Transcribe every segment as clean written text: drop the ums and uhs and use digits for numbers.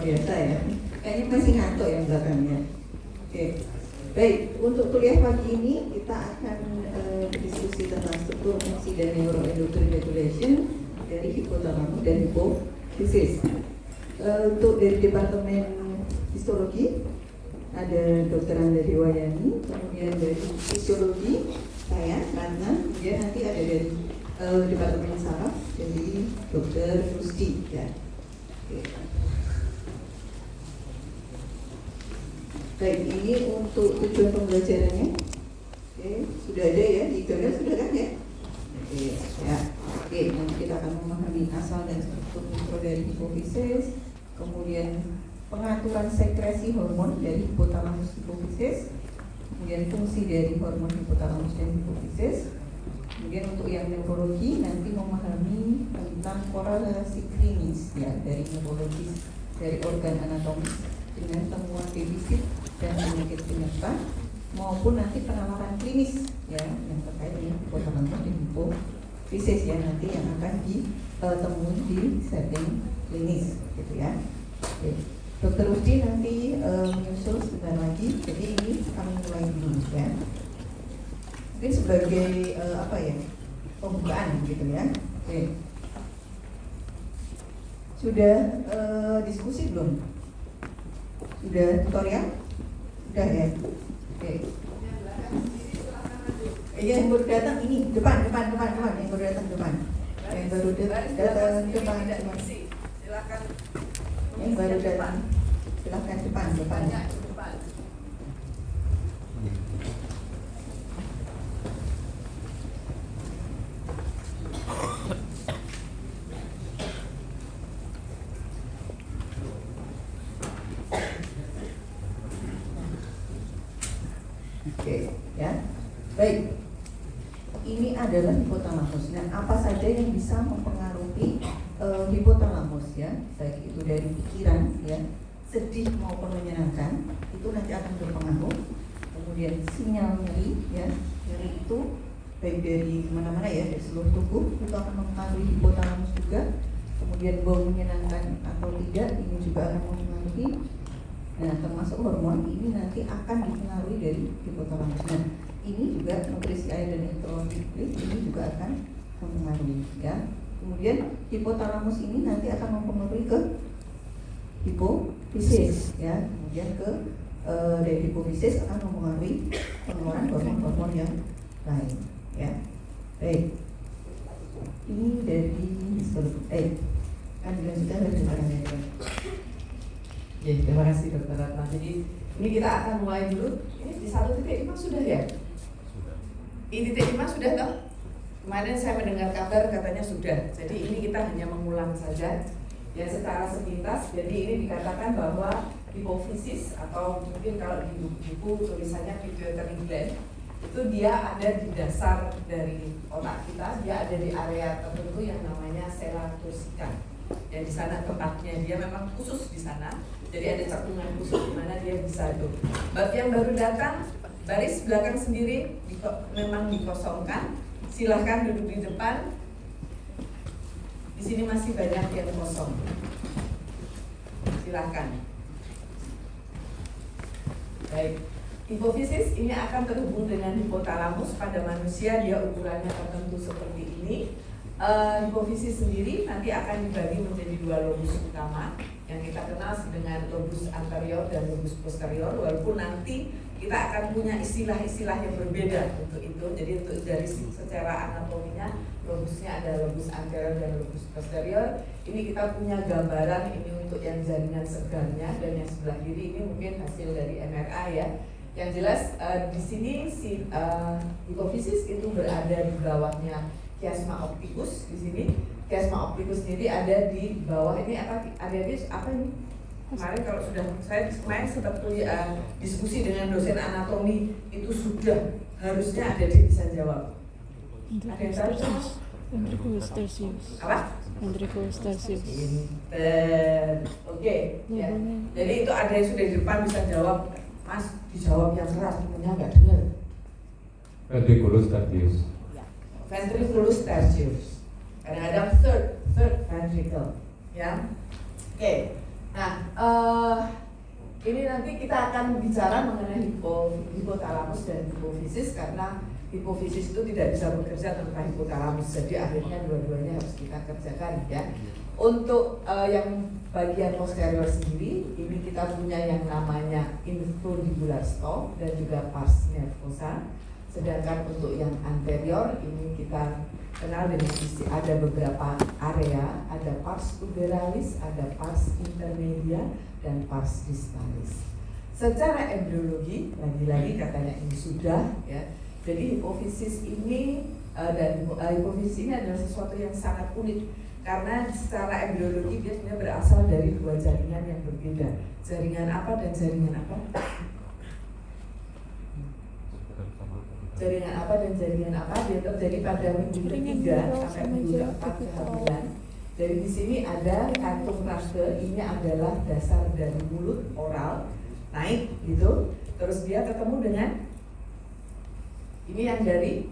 biasa ya. Kayaknya masih ngantuk yang belakangnya. Oke. Baik, untuk kuliah pagi ini kita akan berdiskusi tentang struktur fungsi dan neuroendocrine regulation dari hipotalamus dan hipofisis. Untuk dari Departemen Histologi ada Dr. Anda Dewayani, kemudian dari Fisiologi saya Ratna, kemudian nanti ada dari Departemen Saraf dari Dr. Rusdi ya. Oke. Baik, ini untuk tujuan pembelajarannya. Oke, sudah ada ya, di download sudah kan ya? Oke, ya. Oke, nanti kita akan memahami asal dan struktur mikro dari hipofisis, kemudian pengaturan sekresi hormon dari hipotalamus hipofisis, kemudian fungsi dari hormon hipotalamus dan hipofisis. Kemudian untuk yang neurologi nanti memahami tentang korelasi klinis ya dari neurologis dari organ anatomis dengan temuan defisit dan penyakit penyerta maupun nanti penawaran klinis ya yang terkait dengan hipotalamus dan hipofisis ya nanti yang akan ditemui di setting klinis gitu ya. Oke. Dokter Rusdi nanti menyusul sebentar lagi, jadi ini kami mulai dulu ya. Mungkin sebagai pembukaan gitu ya. Oke. Sudah diskusi belum? Sudah tutorial? Sudah ya? Oke. Iya, yang baru datang ini depan, yang baru datang depan. Yang baru datang depan. Silakan. Yang baru datang silakan depan. Oke, ya. Baik. Ini adalah hipotalamus. Nah, apa saja yang bisa mempengaruhi hipotalamus ya, baik itu dari pikiran ya, sedih maupun menyenangkan, itu nanti akan berpengaruh. Kemudian sinyal nyeri ya, nyeri itu baik dari mana-mana ya, dari seluruh tubuh itu akan mempengaruhi hipotalamus juga. Kemudian bau menyenangkan atau tidak, ini juga akan mempengaruhi. Nah, termasuk hormon ini nanti akan dipengaruhi dari hipotalamus. Nah, ini juga nutrisi air dan elektrolit ini juga akan mempengaruhi ya. Kemudian hipotalamus ini nanti akan mempengaruhi ke hipofisis ya. Kemudian ke dari hipofisis akan mempengaruhi pengeluaran hormon-hormon yang lain ya. Baik. Ini dari kan dilanjutkan dari depan ya. Ya, terima kasih Dr. Ratna. Jadi ini kita akan mulai dulu. Ini di 1.5 sudah ya? Di 1.5 sudah toh? Kemarin saya mendengar kabar katanya sudah. Jadi ini kita hanya mengulang saja ya secara sepintas. Jadi ini dikatakan bahwa hipofisis atau mungkin kalau di buku tulisannya pituitary gland itu dia ada di dasar dari otak kita. Dia ada di area tertentu yang namanya sela tursika. Ya di sana tempatnya dia memang khusus di sana. Jadi ada cekungan khusus di mana dia bisa itu. Bab yang baru datang baris belakang sendiri memang dikosongkan. Silahkan duduk di depan. Di sini masih banyak yang kosong. Silahkan. Baik. Hipofisis ini akan terhubung dengan hipotalamus pada manusia. Dia ukurannya tertentu seperti ini. Hipofisis sendiri nanti akan dibagi menjadi dua lobus utama yang kita kenal dengan lobus anterior dan lobus posterior, walaupun nanti kita akan punya istilah-istilah yang berbeda untuk itu. Jadi untuk dari secara anatominya lobusnya ada lobus anterior dan lobus posterior. Ini kita punya gambaran ini untuk yang jaringan segarnya, dan yang sebelah kiri ini mungkin hasil dari MRI ya. Yang jelas di sini si hipofisis itu berada di bawahnya chiasma opticus di sini. Chiasma opticus sendiri ada di bawah ini ada di apa ini? Kemarin kalau sudah saya kemarin sempat diskusi dengan dosen anatomi itu sudah harusnya ada di bisa jawab. Ada yang tahu? Ventriculus tertius. Apa? Ventriculus tertius. Oke. Ya. Jadi itu ada yang sudah di depan bisa jawab. Mas, dijawab yang keras, punya nggak dengar? Ventriculus tertius. Ventriculus tertius. Kadang-kadang third ventricle, ya. Oke. Nah, ini nanti kita akan bicara mengenai hipotalamus dan hipofisis karena hipofisis itu tidak bisa bekerja tanpa hipotalamus, jadi akhirnya dua-duanya harus kita kerjakan ya. Untuk yang bagian posterior sendiri, ini kita punya yang namanya infundibular stalk dan juga pars nervosa. Sedangkan untuk yang anterior ini kita kenal dengan ada beberapa area, ada pars puberalis, ada pars intermedia, dan pars distalis. Secara embriologi, lagi-lagi katanya ini sudah ya. Jadi hipofisis ini hipofisis ini adalah sesuatu yang sangat unik karena secara embriologi dia sebenarnya berasal dari dua jaringan yang berbeda. Jaringan apa dan jaringan apa? Jaringan apa dan jaringan apa? Dia terjadi pada minggu ketiga sampai minggu keempat kehamilan. Jadi di sini ada kantung trachea, ini adalah dasar dari mulut oral naik gitu. Terus dia ketemu dengan ini yang dari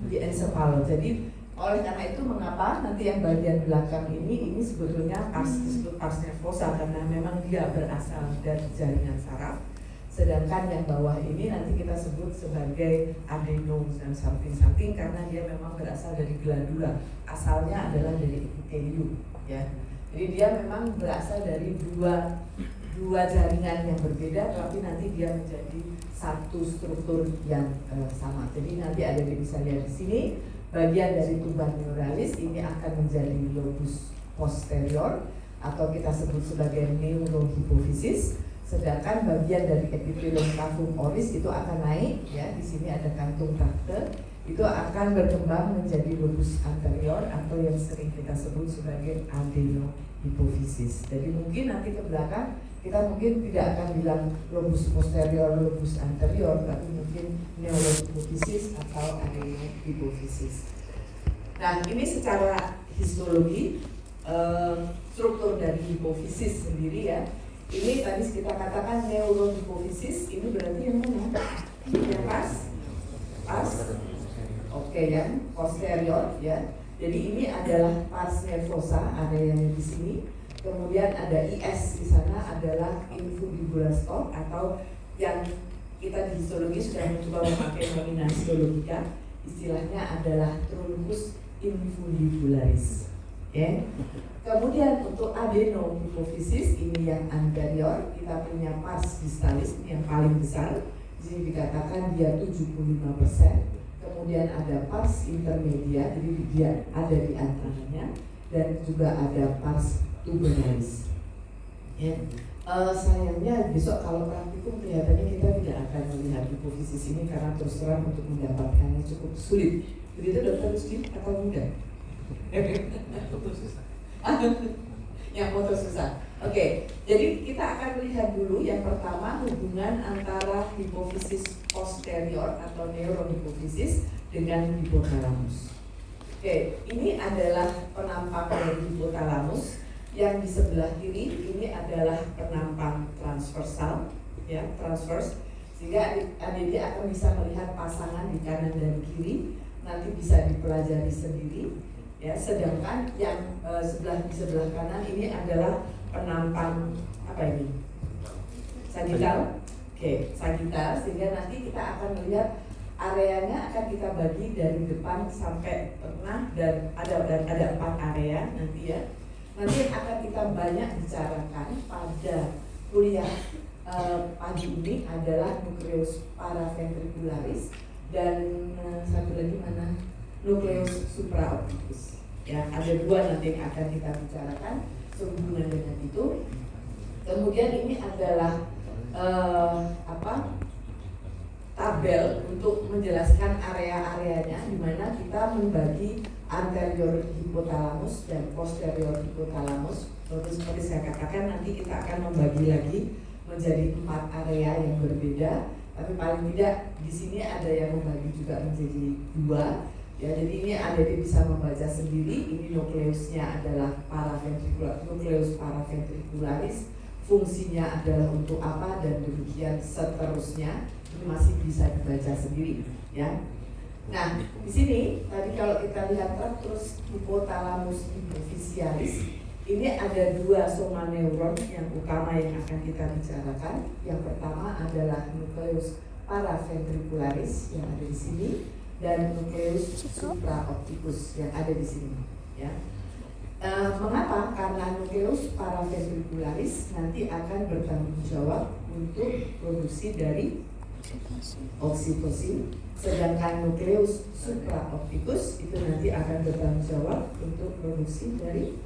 di encephalon. Jadi oleh karena itu mengapa nanti yang bagian belakang ini sebetulnya disebut pars nervosa karena memang dia berasal dari jaringan saraf. Sedangkan yang bawah ini nanti kita sebut sebagai adenos dan something karena dia memang berasal dari glandula. Asalnya adalah dari epitelium ya. Jadi dia memang berasal dari dua jaringan yang berbeda, tapi nanti dia menjadi satu struktur yang sama. Jadi nanti ada bisa lihat di sini bagian dari tuban neuralis ini akan menjadi lobus posterior atau kita sebut sebagai neurohipofisis. Sedangkan bagian dari epitelium cavum oris itu akan naik ya, di sini ada kantung trachea, itu akan berkembang menjadi lobus anterior atau yang sering kita sebut sebagai adenohipofisis. Jadi mungkin nanti ke belakang kita mungkin tidak akan bilang lobus posterior, lobus anterior, tapi mungkin neurohipofisis atau adenohipofisis. Nah, ini secara histologi struktur dari hipofisis sendiri ya. Ini tadi kita katakan neurohipofisis, ini berarti yang mana? Yang pas, oke yang posterior ya. Jadi ini adalah pars nervosa, areanya di sini. Kemudian ada IS di sana adalah infundibular stalk atau yang kita di histologi sudah mencoba memakai nominasi histologika, istilahnya adalah truncus infundibularis. Ya. Kemudian untuk adenohipofisis ini yang anterior, kita punya pars distalis yang paling besar. Di sini dikatakan dia 75%. Kemudian ada pars intermedia, jadi dia ada di antaranya, dan juga ada pars tuberalis. Ya. Sayangnya besok kalau praktikum kelihatannya kita tidak akan melihat hipofisis ini karena terus terang untuk mendapatkannya cukup sulit. Begitu dokter sulit atau mudah? Yang foto susah. Oke, jadi kita akan lihat dulu yang pertama hubungan antara hipofisis posterior atau neurohipofisis dengan hipotalamus. Oke, ini adalah penampang dari hipotalamus. Yang di sebelah kiri ini adalah penampang transversal, ya transverse, sehingga adik akan bisa melihat pasangan di kanan dan kiri, nanti bisa dipelajari sendiri. Ya, sedangkan yang di sebelah kanan ini adalah penampang apa ini? Sagital. Oke, sagital, sehingga nanti kita akan melihat areanya akan kita bagi dari depan sampai tengah dan ada 4 area nanti ya. Nanti akan kita banyak bicarakan pada kuliah pagi ini adalah nukleus paraventricularis dan satu lagi mana? Nukleus supraopticus. Ya, ada 2 nanti yang akan kita bicarakan sehubungan dengan itu. Kemudian ini adalah tabel untuk menjelaskan area-areanya di mana kita membagi anterior hipotalamus dan posterior hipotalamus. Lalu seperti saya katakan nanti kita akan membagi lagi menjadi 4 area yang berbeda. Tapi paling tidak di sini ada yang membagi juga menjadi 2. Ya, jadi ini ada yang bisa membaca sendiri. Ini nukleusnya adalah nukleus paraventricularis. Fungsinya adalah untuk apa dan demikian seterusnya. Ini masih bisa dibaca sendiri, ya. Nah, di sini tadi kalau kita lihat terus hipotalamus hypophysialis Ini ada dua soma neuron yang utama yang akan kita bicarakan. Yang pertama adalah nukleus paraventricularis yang ada di sini dan nukleus supraopticus yang ada di sini. Ya. Mengapa? Karena nukleus paraventricularis nanti akan bertanggung jawab untuk produksi dari oksitosin, sedangkan nukleus supraopticus itu nanti akan bertanggung jawab untuk produksi dari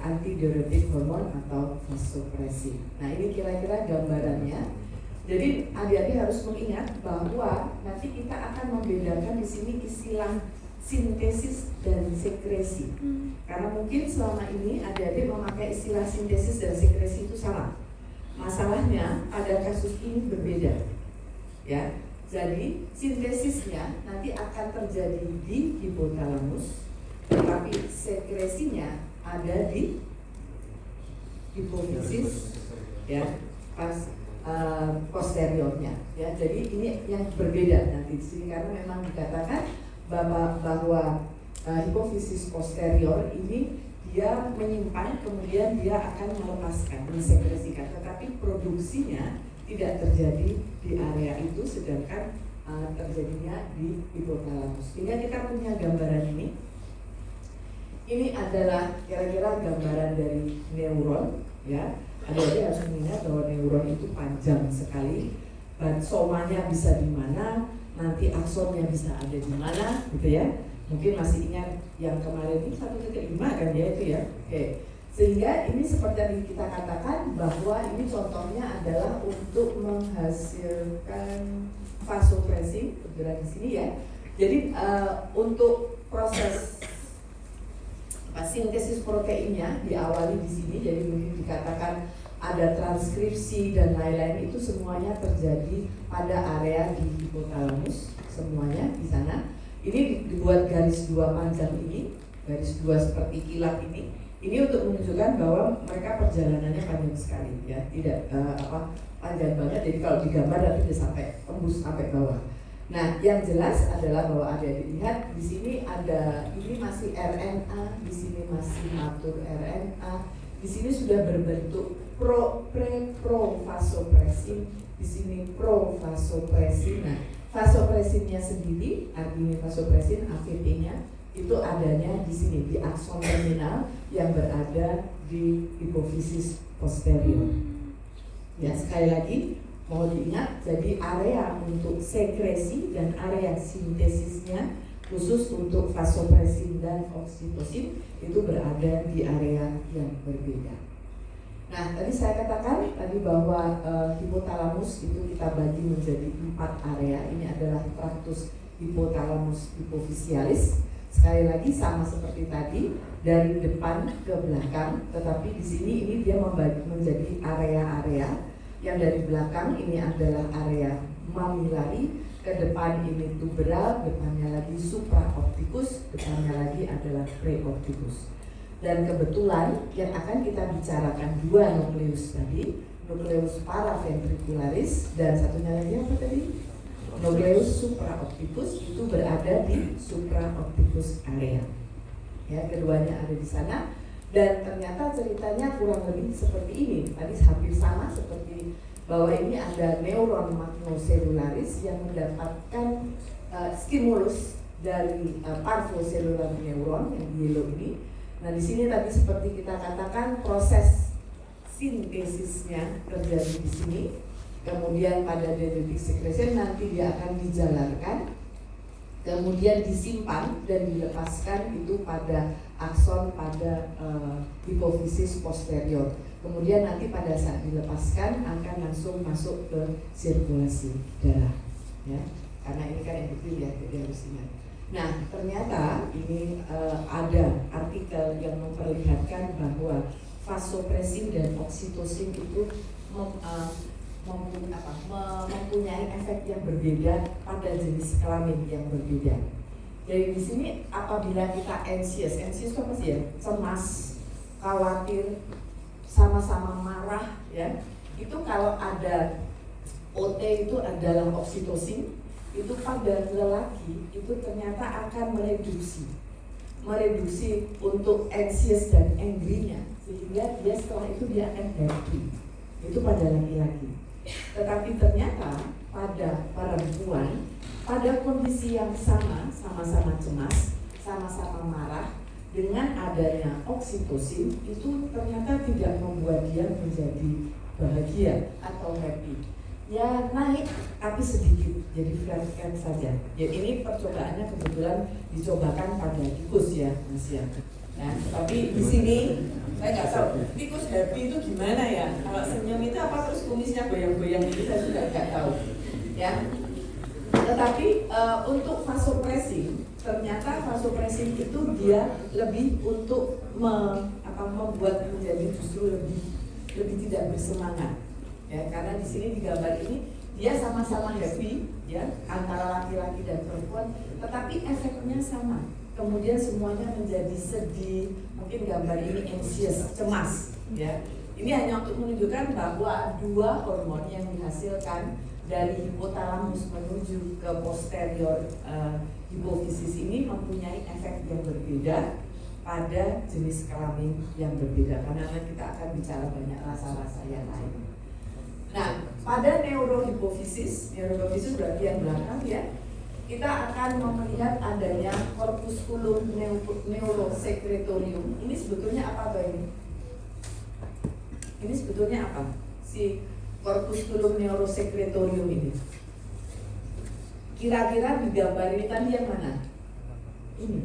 antidiuretik hormon atau vasopresin. Nah, ini kira-kira gambarannya. Jadi adik-adik harus mengingat bahwa nanti kita akan membedakan di sini istilah sintesis dan sekresi. Karena mungkin selama ini adik-adik memakai istilah sintesis dan sekresi itu salah. Masalahnya pada kasus ini berbeda. Ya. Jadi sintesisnya nanti akan terjadi di hipotalamus, tetapi sekresinya ada di hipofisis, ya, posteriornya. Ya, jadi ini yang berbeda nanti di sini karena memang dikatakan bahwa hipofisis posterior ini dia menyimpan, kemudian dia akan melepaskan, mensekresikan, tetapi produksinya tidak terjadi di area itu, sedangkan terjadinya di hipotalamus. Sehingga kita punya gambaran ini. Ini adalah kira-kira gambaran dari neuron, ya. Adik-adik harus mengingat bahwa neuron itu panjang sekali, dan somanya bisa di mana, nanti aksonnya bisa ada di mana, gitu ya. Mungkin masih ingat yang kemarin ini 1,5 kan ya itu ya. Oke. Sehingga ini seperti yang kita katakan bahwa ini contohnya adalah untuk menghasilkan vasopresin, kebetulan di sini ya. Jadi untuk proses sintesis proteinnya diawali di sini, jadi mungkin dikatakan ada transkripsi dan lain-lain, itu semuanya terjadi pada area di hipotalamus, semuanya di sana. Ini dibuat garis dua panjang ini, garis dua seperti kilat ini. Ini untuk menunjukkan bahwa mereka perjalanannya panjang sekali, ya, tidak panjang banget. Jadi kalau digambar nanti bisa sampai tembus sampai bawah. Nah, yang jelas adalah bahwa ada dilihat di sini ada ini masih RNA, di sini masih matur RNA, di sini sudah berbentuk provasopresin, di sini provasopresin. Nah, vasopresinnya sendiri, artinya vasopresin AVP-nya itu adanya di sini di akson terminal yang berada di hipofisis posterior. Ya, sekali lagi mohon diingat, jadi area untuk sekresi dan area sintesisnya khusus untuk vasopresin dan oksitosin itu berada di area yang berbeda. Nah, tadi saya katakan tadi bahwa hipotalamus itu kita bagi menjadi 4 area. Ini adalah traktus hipotalamus hipofisialis. Sekali lagi sama seperti tadi, dari depan ke belakang, tetapi di sini ini dia membagi menjadi area-area. Yang dari belakang ini adalah area mamillari, ke depan ini tuberal, depannya lagi supraopticus, depannya lagi adalah preopticus. Dan kebetulan yang akan kita bicarakan dua nukleus tadi, nukleus paraventricularis dan satunya lagi apa tadi? Nukleus supraopticus, itu berada di supraopticus area. Ya, keduanya ada di sana. Dan ternyata ceritanya kurang lebih seperti ini. Tadi hampir sama seperti bahwa ini ada neuron magnocelularis yang mendapatkan stimulus dari parvocellular neuron yang yellow ini. Nah, di sini tadi seperti kita katakan proses sintesisnya terjadi di sini. Kemudian pada dendritic secretion nanti dia akan dijalankan, kemudian disimpan dan dilepaskan itu pada akson pada hipofisis posterior. Kemudian nanti pada saat dilepaskan akan langsung masuk ke sirkulasi darah, ya. Karena ini kan yang detail ya, jadi harus ingat. Nah, ternyata ini ada artikel yang memperlihatkan bahwa vasopresin dan oksitosin itu mempunyai efek yang berbeda pada jenis kelamin yang berbeda. Jadi di sini apabila kita anxious itu apa sih ya? Cemas, khawatir, sama-sama marah, ya. Itu kalau ada OT itu adalah oksitosin, itu pada lelaki itu ternyata akan mereduksi mereduksi untuk anxious dan angry-nya, sehingga dia setelah itu dia akan happy. Itu pada laki-laki. Tetapi ternyata pada perempuan, pada kondisi yang sama, sama-sama cemas, sama-sama marah, dengan adanya oksitosin itu ternyata tidak membuat dia menjadi bahagia atau happy. Ya naik tapi sedikit, jadi flat saja. Ya ini percobaannya kebetulan dicobakan pada tikus ya, Mas ya. Nah, tapi di sini saya nggak tahu tikus happy itu gimana ya. Kalau senyum itu apa terus kumisnya goyang-goyang itu saya juga nggak tahu. Ya. Tetapi untuk vasopressin, ternyata vasopressin itu dia lebih untuk membuat menjadi justru lebih tidak bersemangat. Ya, karena di sini di gambar ini dia sama-sama happy ya antara laki-laki dan perempuan, tetapi efeknya sama. Kemudian semuanya menjadi sedih, mungkin gambar ini anxious, cemas ya. Ini hanya untuk menunjukkan bahwa dua hormon yang dihasilkan dari hipotalamus menuju ke posterior hipofisis ini mempunyai efek yang berbeda pada jenis kelamin yang berbeda, karena kita akan bicara banyak rasa-rasa yang lain. Nah, pada neurohipofisis berarti yang belakang ya, kita akan melihat adanya corpusculum neurosecretorium. Ini sebetulnya apa Mbak ini? Ini sebetulnya apa? Si corpusculum neurosecretorium ini. Kira-kira di gambar ini tadi yang mana? Ini.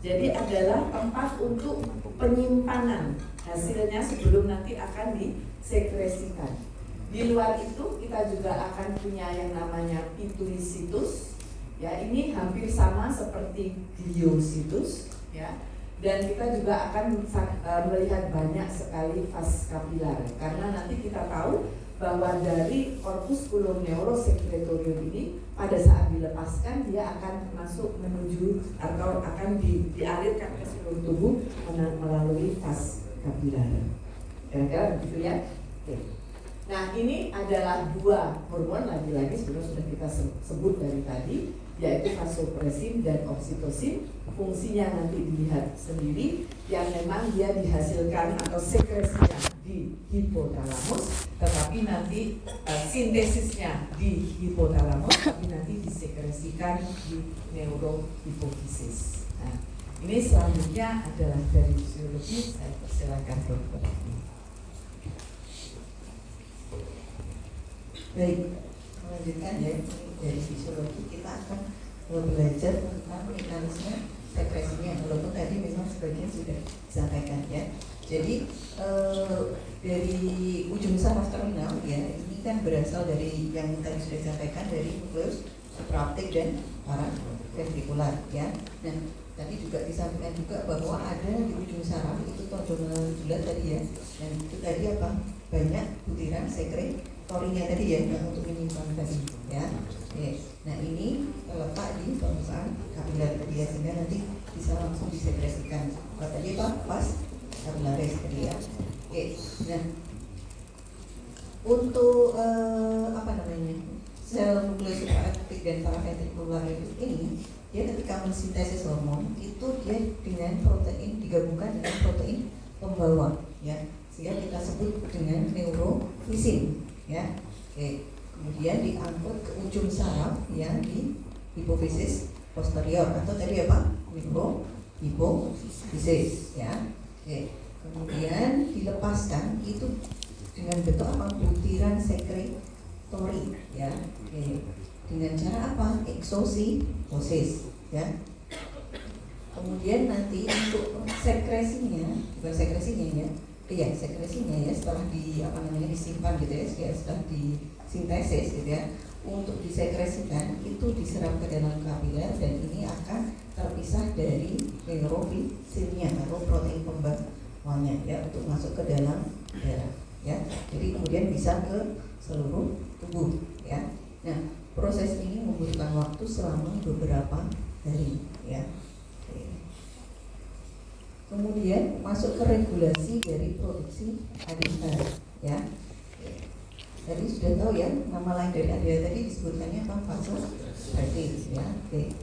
Jadi adalah tempat untuk penyimpanan hasilnya sebelum nanti akan disekresikan. Di luar itu kita juga akan punya yang namanya pituisitus. Ya, ini hampir sama seperti gliositus ya. Dan kita juga akan melihat banyak sekali vas kapilar, karena nanti kita tahu bahwa dari corpusculum neurosecretorium ini pada saat dilepaskan dia akan masuk menuju atau akan dialirkan ke seluruh tubuh melalui vas kapilar. Kira-kira begitu ya. Oke. Nah, ini adalah dua hormon lagi-lagi sebenarnya sudah kita sebut dari tadi, yaitu vasopressin dan oksitosin. Fungsinya nanti dilihat sendiri, yang memang dia dihasilkan atau sekresinya di hipotalamus, tetapi nanti sintesisnya di hipotalamus, tapi nanti disekresikan di neurohipofisis. Nah, ini selanjutnya adalah dari fisiologi. Saya persilakan dokter. Baik, melanjutkan ya, dari fisiologi kita akan belajar tentang mekanisme sekresinya, walaupun tadi memang sebagian sudah disampaikan ya. Jadi dari ujung saraf terminal ya, ini kan berasal dari yang tadi sudah disampaikan dari nukleus supraoptik dan paraventrikular ya. Nah, tadi juga disampaikan juga bahwa ada di ujung saraf itu tonjolan bulat tadi ya, dan itu tadi apa? Banyak butiran sekretorinya tadi ya, yang untuk menyimpan tadi ya. Oke. Nah, ini terletak di permukaan kapiler tadi ya, sehingga nanti bisa langsung disekresikan. Kalau tadi apa? Vas kapilaris tadi ya. Oke. Nah, untuk sel nukleus supraoptik dan paraventrikular ini, dia ketika mensintesis hormon itu dia dengan protein digabungkan dengan protein pembawa ya, sehingga kita sebut dengan neurofisin ya. Oke. Kemudian diangkut ke ujung saraf yang di hipofisis posterior atau tadi apa? Hipofisis ya. Oke. Kemudian dilepaskan itu dengan bentuk apa? Butiran sekretori ya. Oke. Dengan cara apa? Exositosis ya. Kemudian nanti untuk sekresinya, bukan sekresinya ya. Iya, sekresinya ya, setelah disimpan gitu ya, setelah disintesis gitu ya, untuk disekresikan itu diserap ke dalam kapiler, dan ini akan terpisah dari neurofisinnya atau protein pembawanya ya, untuk masuk ke dalam darah ya. Jadi kemudian bisa ke seluruh tubuh ya. Nah, proses ini membutuhkan waktu selama beberapa hari ya. Kemudian masuk ke regulasi dari produksi ADH ya. Tadi sudah tahu ya, nama lain dari ADH tadi disebutkannya apa? Vasopressin ya. Oke.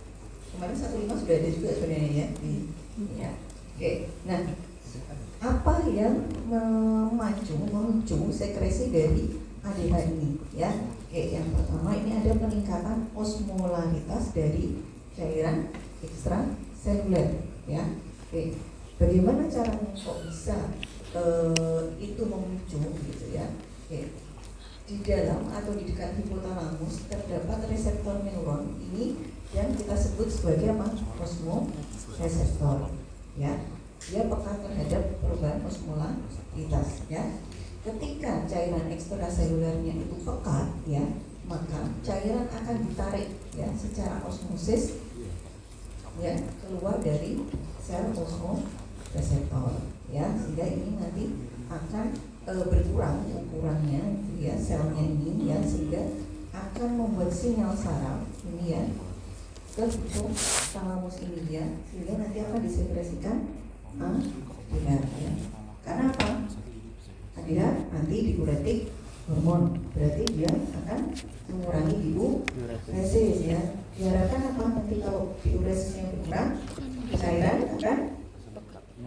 kemarin 15 sudah ada juga sebenarnya ya. Ya. Oke, nah apa yang memicu sekresi dari ADH ini ya? Oke, yang pertama ini ada peningkatan osmolaritas dari cairan ekstraseluler ya. Oke, bagaimana caranya kok bisa itu memicu gitu ya? Oke, di dalam atau di dekat hipotalamus terdapat reseptor neuron ini yang kita sebut sebagai apa? Osmoreseptor ya. Dia peka terhadap perubahan osmolaritas ya. Ketika cairan ekstraselulernya itu peka ya, maka cairan akan ditarik ya secara osmosis ya keluar dari sel osmoreseptor ya, sehingga ini nanti akan berkurang ukurannya ya selnya ini ya, sehingga akan membuat sinyal saraf ini ya ke hipotalamus ini ya, sehingga nanti akan disekresikan ADH ya. Karena apa? ADH nanti diuretik hormon, berarti dia akan mengurangi diuresis ya. Diharapkan apa? Nanti kalau diuresisnya berkurang, cairan akan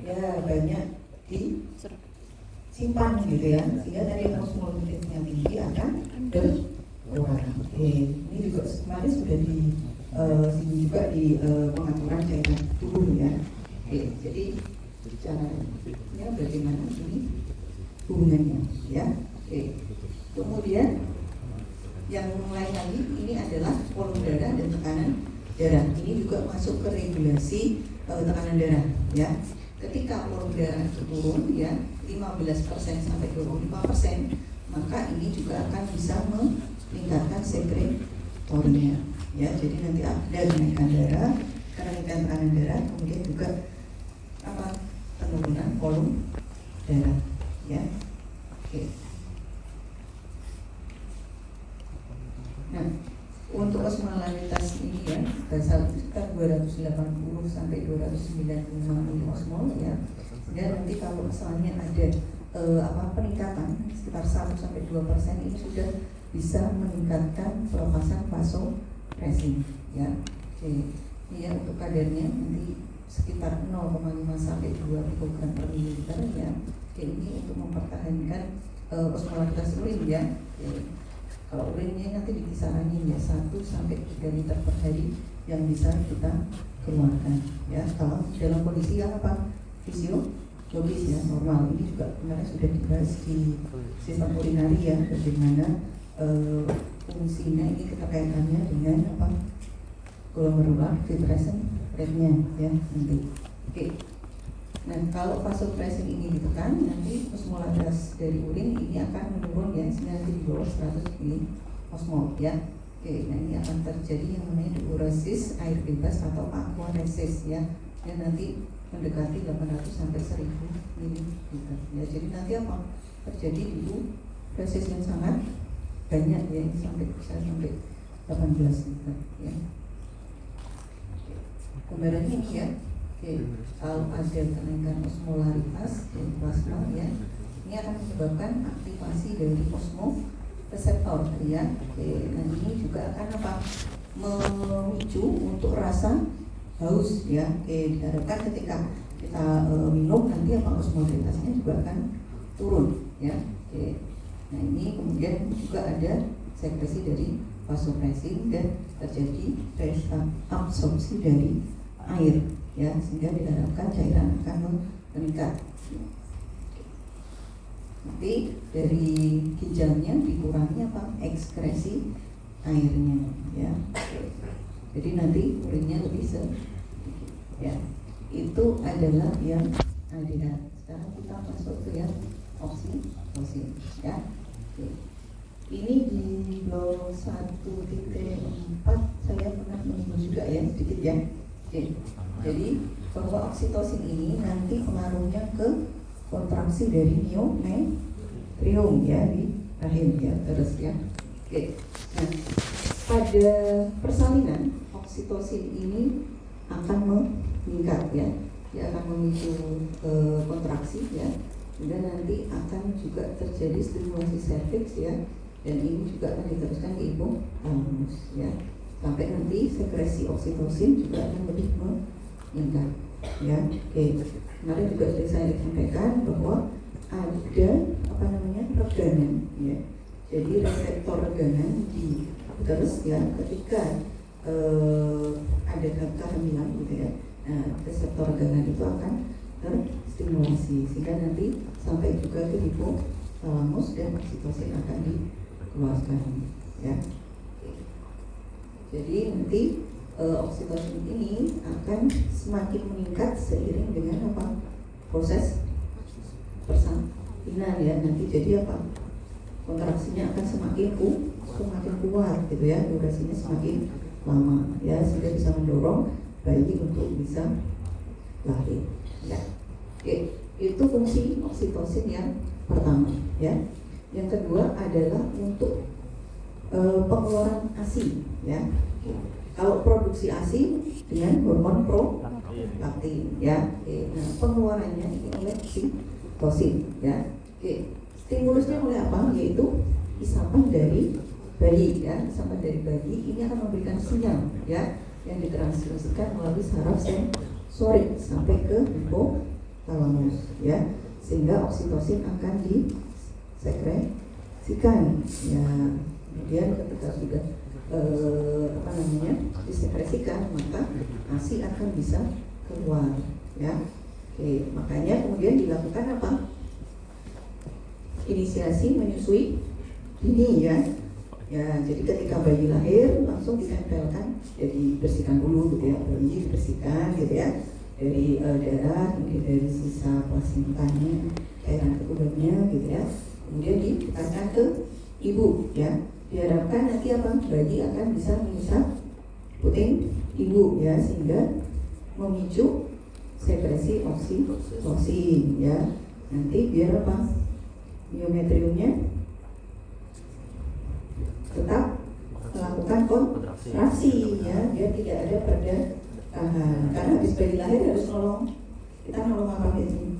ya banyak disimpan gitu ya, sehingga dari osmolaritasnya tinggi akan berkurang. Ini juga kemarin sudah disinggung juga di pengaturan cairan tubuh ya. Jadi caranya bagaimana ini hubungannya ya. Kemudian yang lain lagi ini adalah volume darah dan tekanan darah. Ini juga masuk ke regulasi tekanan darah ya. Ketika volume darah turun ya 15% sampai 25%, maka ini juga akan bisa meningkatkan sekretornya ya. Jadi nanti ada kenaikan darah, kenaikan tekanan darah, kemudian juga apa? Penurunan volume darah ya. Oke. Nah, untuk osmolaritas ini ya, sekitar 280 sampai 295 miliosmol ya. Dan nanti kalau misalnya ada peningkatan sekitar 1 sampai 2% ini sudah bisa meningkatkan pelepasan vasopresin ya. Oke. Ini ya untuk kadarnya nanti sekitar 0,5 sampai 2 mikrogram per mililiter ya. Oke, ini untuk mempertahankan osmolaritas urin ya. Oke. Kalau urinnya nanti di kisaran ya 1 sampai 3 liter per hari yang bisa kita keluarkan ya. Kalau dalam kondisi yang apa? Fisiologis ya, normal. Ini juga kemarin sudah dibahas di sistem urinari ya, bagaimana fungsinya ini keterkaitannya dengan apa? Glomerular filtration rate-nya ya nanti. Oke. Nah, kalau vasopressin ini ditekan, nanti osmolaritas dari urin ini akan menurun ya, nanti di bawah 100 miliosmol ya. Oke, nah ini akan terjadi yang namanya diuresis air bebas atau aquaresis ya. Dan nanti mendekati 800 sampai 1000 ml ya. Jadi nanti apa? Terjadi diuresis yang sangat banyak ya, sampai bisa sampai 18 liter ya. Gambarannya ini ya. Oke, kalau ada kenaikan osmolaritas di plasma ya, ini akan menyebabkan aktivasi dari osmoreseptor ya. Oke, nah ini juga akan apa? Memicu untuk rasa haus ya. Oke, diharapkan ketika kita minum nanti apa osmolaritasnya juga akan turun ya. Oke, nah ini kemudian juga ada sekresi dari vasopressin dan terjadi reabsorpsi dari air ya, sehingga diharapkan cairan akan meningkat. Tapi dari ginjalnya dikurangi apa? Ekskresi airnya ya. Jadi nanti urinnya lebih sedikit ya. Itu adalah yang ADH. Sekarang kita masuk ke yang oksitosin ya. Ini di blog 1.4 saya pernah menyinggung juga ya sedikit ya. Jadi bahwa oksitosin ini nanti pengaruhnya ke kontraksi dari miometrium ya di rahim ya, terus ya. Oke. Nah, pada persalinan oksitosin ini akan meningkat ya. Dia akan memicu kontraksi ya. Dan nanti akan juga terjadi stimulasi serviks ya. Dan ini juga akan diteruskan ke hipotalamus ya. sampai nanti sekresi oksitosin juga akan lebih meningkat. Ya, oke. Kemarin juga sudah saya sampaikan bahwa ada reganan, ya. Jadi reseptor reganan di uterus ya ketika ada kehamilan gitu ya. Nah, reseptor reganan itu akan terstimulasi sehingga nanti sampai juga ke hipotalamus dan oksitosin akan dikeluarkan, ya. Jadi nanti oksitosin ini akan semakin meningkat seiring dengan apa? Proses persalinan ya. Nanti jadi apa? Kontraksinya akan semakin kuat gitu ya. Durasinya semakin lama ya, sehingga bisa mendorong bayi untuk bisa lahir. Ya. Oke, itu fungsi oksitosin yang pertama ya. Yang kedua adalah untuk pengeluaran ASI ya. Kalau produksi ASI dengan hormon prolaktin ya. Nah, pengeluarannya ini oleh oksitosin ya. Stimulusnya oleh apa? Yaitu isapan dari bayi ya. Isapan dari bayi ini akan memberikan sinyal ya yang ditransmisikan melalui saraf sensorik sampai ke hipotalamus ya. Sehingga oksitosin akan disekresikan ya. Kemudian ketika sudah disekresikan, maka ASI akan bisa keluar ya. Oke, makanya kemudian dilakukan apa? Inisiasi menyusui dini ya. Ya, jadi ketika bayi lahir langsung ditempelkan, jadi bersihkan dulu gitu ya, bayi dibersihkan gitu ya dari darah, mungkin dari sisa plasentanya, cairan ketubannya gitu ya. Kemudian dikasihkan ke ibu ya. Diharapkan nanti apa? Bayi akan bisa menghisap puting ibu ya, sehingga memicu sekresi oksitosin ya. Nanti biar apa? Miometriumnya tetap melakukan kontraksi ya, biar tidak ada perdagangan. Karena habis bayi lahir harus nolong. Kita nolong apa ini?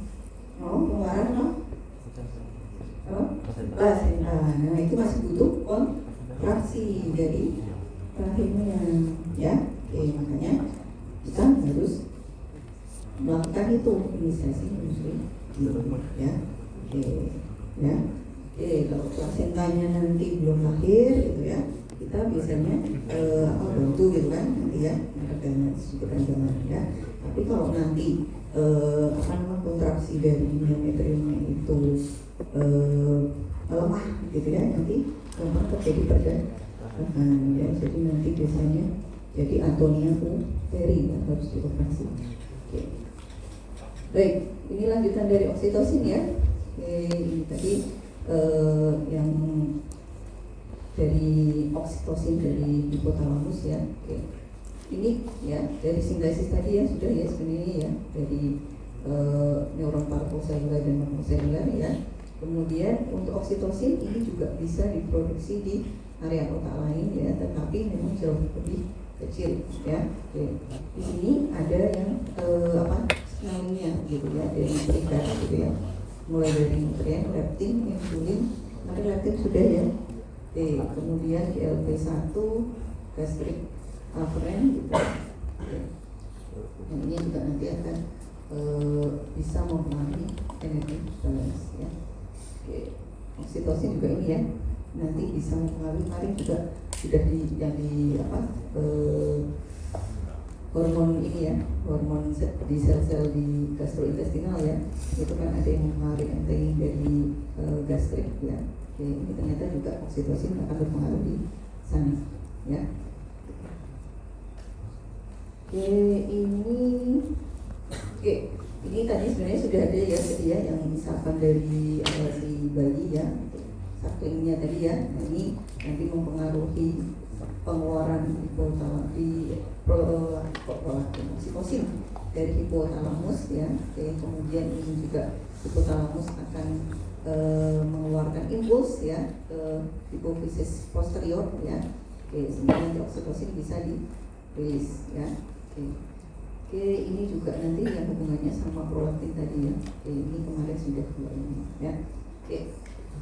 Nolong pengeluaran apa? Plasenta. Nah, itu masih butuh kontraksi dari rahimnya ya. Makanya kita harus melakukan itu inisiasi menyusui ya. Ya. Kalau plasentanya nanti belum lahir gitu ya, kita biasanya bantu gitu kan nanti ya, ada sedikit ya. Tapi kalau nanti kontraksi dari miometriumnya itu lemah gitu ya, nanti memang terjadi perdagangan ya. Jadi nanti biasanya jadi Antonia Peri ya, harus dioperasi. Oke. Baik, ini lanjutan dari oksitosin ya. Ini tadi yang dari oksitosin dari hipotalamus ya. Oke. Ini ya dari sintesis tadi ya sudah ya sebenarnya ya, dari neuron parvoselular dan makroselular ya. Kemudian untuk oksitosin ini juga bisa diproduksi di area otak lain ya, tetapi memang jauh lebih kecil ya. Oke. Di sini ada yang sinyalnya gitu ya, dari perikat gitu ya, mulai dari nutrien, leptin, insulin, nanti leptin sudah ya. Kemudian GLP-1, gastrik aferen gitu. Ini juga nanti akan bisa mempengaruhi energi balance ya. Oksitosin juga ini ya, nanti bisa mempengaruhi. Kemarin juga sudah hormon ini ya, hormon di sel-sel di gastrointestinal ya, itu kan ada yang mempengaruhi anti dari gastrik ya. Ini ternyata juga oksitosin akan berpengaruh di sana ya. Ini tadi sebenarnya sudah ada ya tadi ya, yang isapan dari si bayi ya, satu ininya tadi ya. Ini nanti mempengaruhi pengeluaran oksitosin dari hipotalamus ya. Kemudian ini juga hipotalamus akan mengeluarkan impuls ya ke hipofisis posterior ya. Sehingga oksitosin bisa dirilis ya. Ini juga nanti yang hubungannya sama prolaktin tadi ya. Ini kemarin sudah dua ini ya.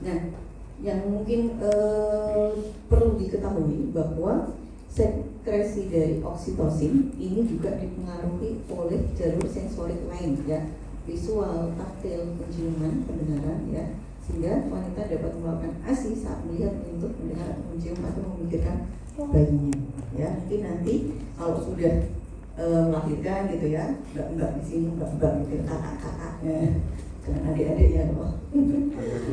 Nah, yang mungkin perlu diketahui bahwa sekresi dari oksitosin ini juga dipengaruhi oleh jalur sensorik lain ya, visual, taktil, penciuman, pendengaran ya, sehingga wanita dapat melakukan ASI saat melihat, menyentuh, mendengar, mencium atau memikirkan bayinya ya. Mungkin nanti kalau sudah melahirkan gitu ya, enggak di sini enggak gitu kakak-kakaknya dengan adik-adik ya loh.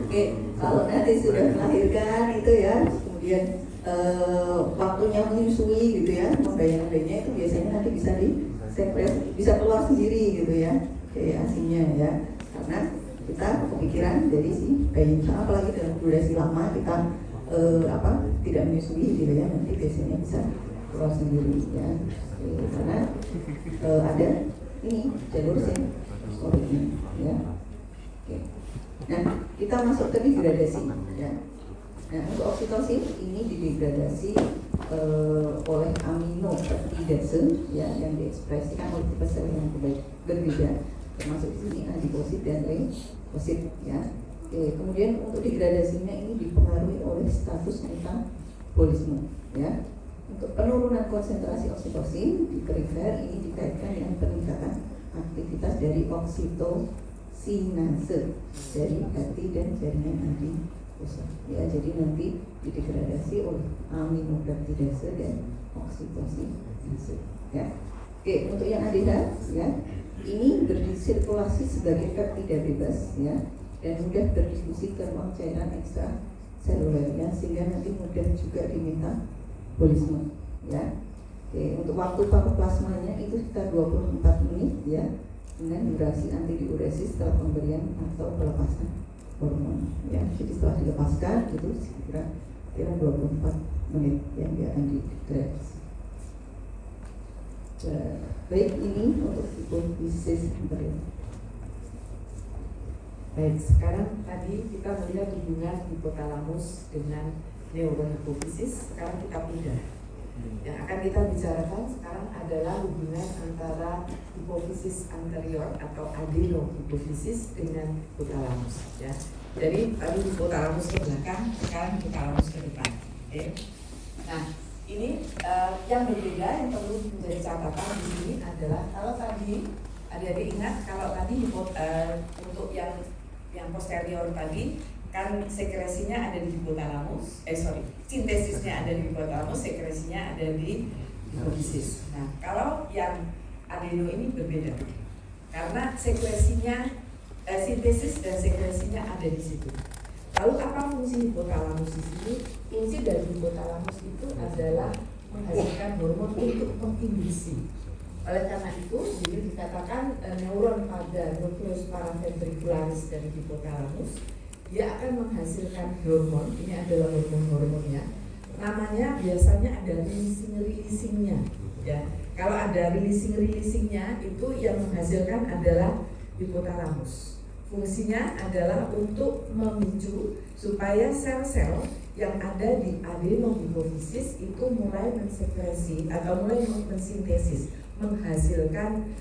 Oke, kalau nanti sudah melahirkan itu ya, kemudian waktunya menyusui gitu ya, membayang-bayangnya itu biasanya nanti bisa disekres, bisa keluar sendiri gitu ya, kayak asinya ya, karena kita kepikiran dari si bayi, apalagi dalam durasi lama kita tidak menyusui gitu ya, nanti biasanya bisa keluar sendiri ya, karena ada ini jalur sensoriknya ya. Oke. Nah, kita masuk ke degradasi ya. Nah, untuk oksitosin ini didegradasi oleh aminopeptidase ya, yang diekspresikan oleh tipe sel yang berbeda, termasuk di sini adiposit dan leukosit ya. Oke, kemudian untuk degradasinya ini dipengaruhi oleh status metabolisme ya. Untuk penurunan konsentrasi oksitosin di perifer ini dikaitkan dengan peningkatan aktivitas dari oksitosinase dari hati dan jaringan nadi pusat ya. Jadi nanti didegradasi oleh aminopeptidase dan oksitosinase ya. Oke, untuk yang ADH ya, ini bersirkulasi sebagai peptida bebas ya, dan mudah berdifusi ke ruang cairan ekstra selulernya, sehingga nanti mudah juga diminta metabolisme ya. Oke, untuk waktu pakoplasmanya itu sekitar 24 menit ya, dengan durasi antidiuresis setelah pemberian atau pelepasan hormon ya. Jadi setelah dilepaskan itu kira 24 menit yang dia akan didegradasi. Baik, ini untuk hipofisis embryo. Baik, sekarang tadi kita melihat hubungan hipotalamus dengan neuron hipofisis. Sekarang kita pindah. Yang akan kita bicarakan sekarang adalah hubungan antara hipofisis anterior atau adenohipofisis dengan hipotalamus ya. Jadi tadi hipotalamus ke belakang, sekarang hipotalamus ke depan. Oke. Nah, ini yang berbeda yang perlu menjadi catatan di sini adalah kalau tadi adik-adik ingat, kalau tadi untuk yang posterior tadi kan sekresinya ada di hipotalamus, sintesisnya ada di hipotalamus, sekresinya ada di hipofisis. Nah, kalau yang adeno ini berbeda karena sekresinya, sintesis dan sekresinya ada di situ. Lalu apa fungsi hipotalamus di sini? Fungsi dari hipotalamus itu adalah menghasilkan hormon untuk menginduksi. Oleh karena itu, jadi dikatakan neuron pada nukleus paraventricularis dari hipotalamus, dia akan menghasilkan hormon. Ini adalah hormonnya. Namanya biasanya ada releasingnya. Ya, kalau ada releasingnya itu yang menghasilkan adalah hipotalamus. Fungsinya adalah untuk memicu supaya sel-sel yang ada di adenohipofisis itu mulai mensekresi atau mulai mensintesis, menghasilkan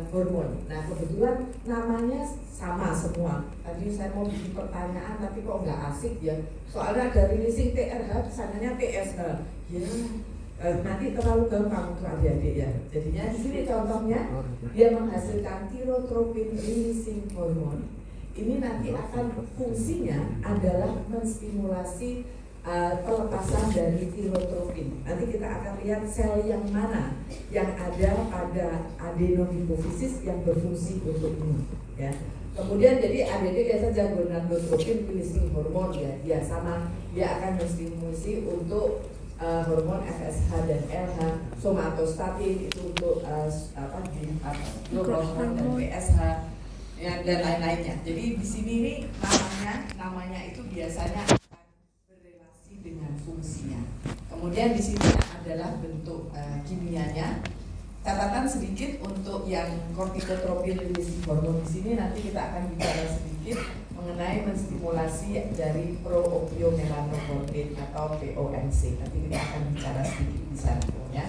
hormon. Nah, kebetulan namanya sama semua. Tadi saya mau bikin pertanyaan tapi kok nggak asik ya. Soalnya ada releasing TRH, kesannya TSH. Ya, nanti terlalu gampang untuk adik-adik ya. Jadinya di sini contohnya dia menghasilkan tirotropin releasing hormon. Ini nanti akan fungsinya adalah menstimulasi pelepasan dari tirotropin. Nanti kita akan lihat sel yang mana yang ada pada adenohipofisis yang berfungsi untuk ini ya. Kemudian jadi adik-adik biasa jago gonadotropin releasing hormon ya. Dia sama, dia akan menstimulasi untuk hormon FSH dan LH, somatostatin itu untuk growth hormone dan PSH ya, dan lain-lainnya. Jadi di sini nih namanya itu biasanya akan berrelasi dengan fungsinya. Kemudian di sini adalah bentuk kimianya. Catatan sedikit untuk yang kortikotropin releasing hormone di sini nanti kita akan bicara sedikit mengenai menstimulasi dari pro-opiomelanocortin atau POMC. Nanti kita akan bicara sedikit di sana ya.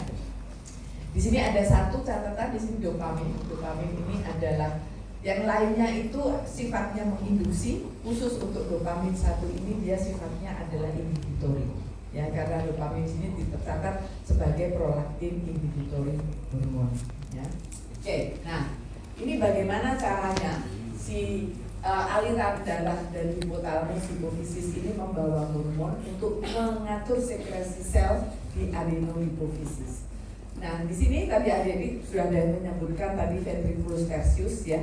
Di sini ada satu catatan di sini dopamin. Dopamin ini adalah yang lainnya itu sifatnya menginduksi, khusus untuk dopamin satu ini dia sifatnya adalah inhibitory ya, karena dopamin ini tercatat sebagai prolaktin inhibitory hormon, ya. Oke, nah ini bagaimana caranya si aliran darah dari hipotalamus hipofisis ini membawa hormon untuk mengatur sekresi sel di adenohipofisis. Nah, di sini tadi adik-adik sudah ada yang menyebutkan tadi ventriculus tertius, ya.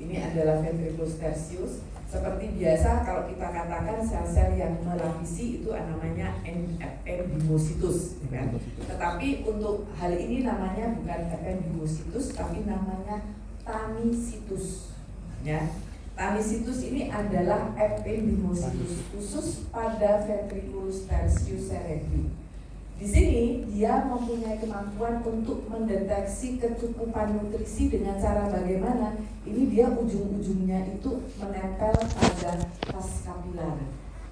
Ini adalah ventriculus tertius. Seperti biasa kalau kita katakan sel-sel yang melapisi itu namanya ependymositus, kan? Tetapi untuk hal ini namanya bukan ependymositus, tapi namanya tanisitus, ya. Tanisitus ini adalah ependymositus khusus pada ventriculus tertius cerebri. Di sini dia mempunyai kemampuan untuk mendeteksi kecukupan nutrisi dengan cara bagaimana? Ini dia ujung-ujungnya itu menempel pada vas kapilar.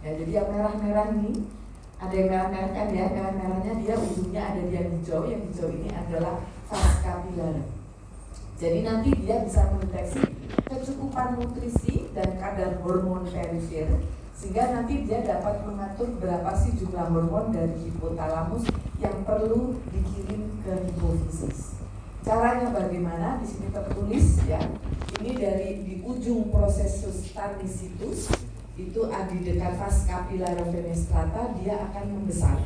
Ya, jadi yang merah-merah ini ada yang merah-merah kan ya, merah-merahnya dia ujungnya ada di yang hijau ini adalah vas kapilar. Jadi nanti dia bisa mendeteksi kecukupan nutrisi dan kadar hormon perifer, sehingga nanti dia dapat mengatur berapa sih jumlah hormon dari hipotalamus yang perlu dikirim ke hipofisis. Caranya bagaimana? Di sini tertulis, ya. Ini dari di ujung prosesus tanisitus itu di dekat vas capillary fenestrata dia akan membesar.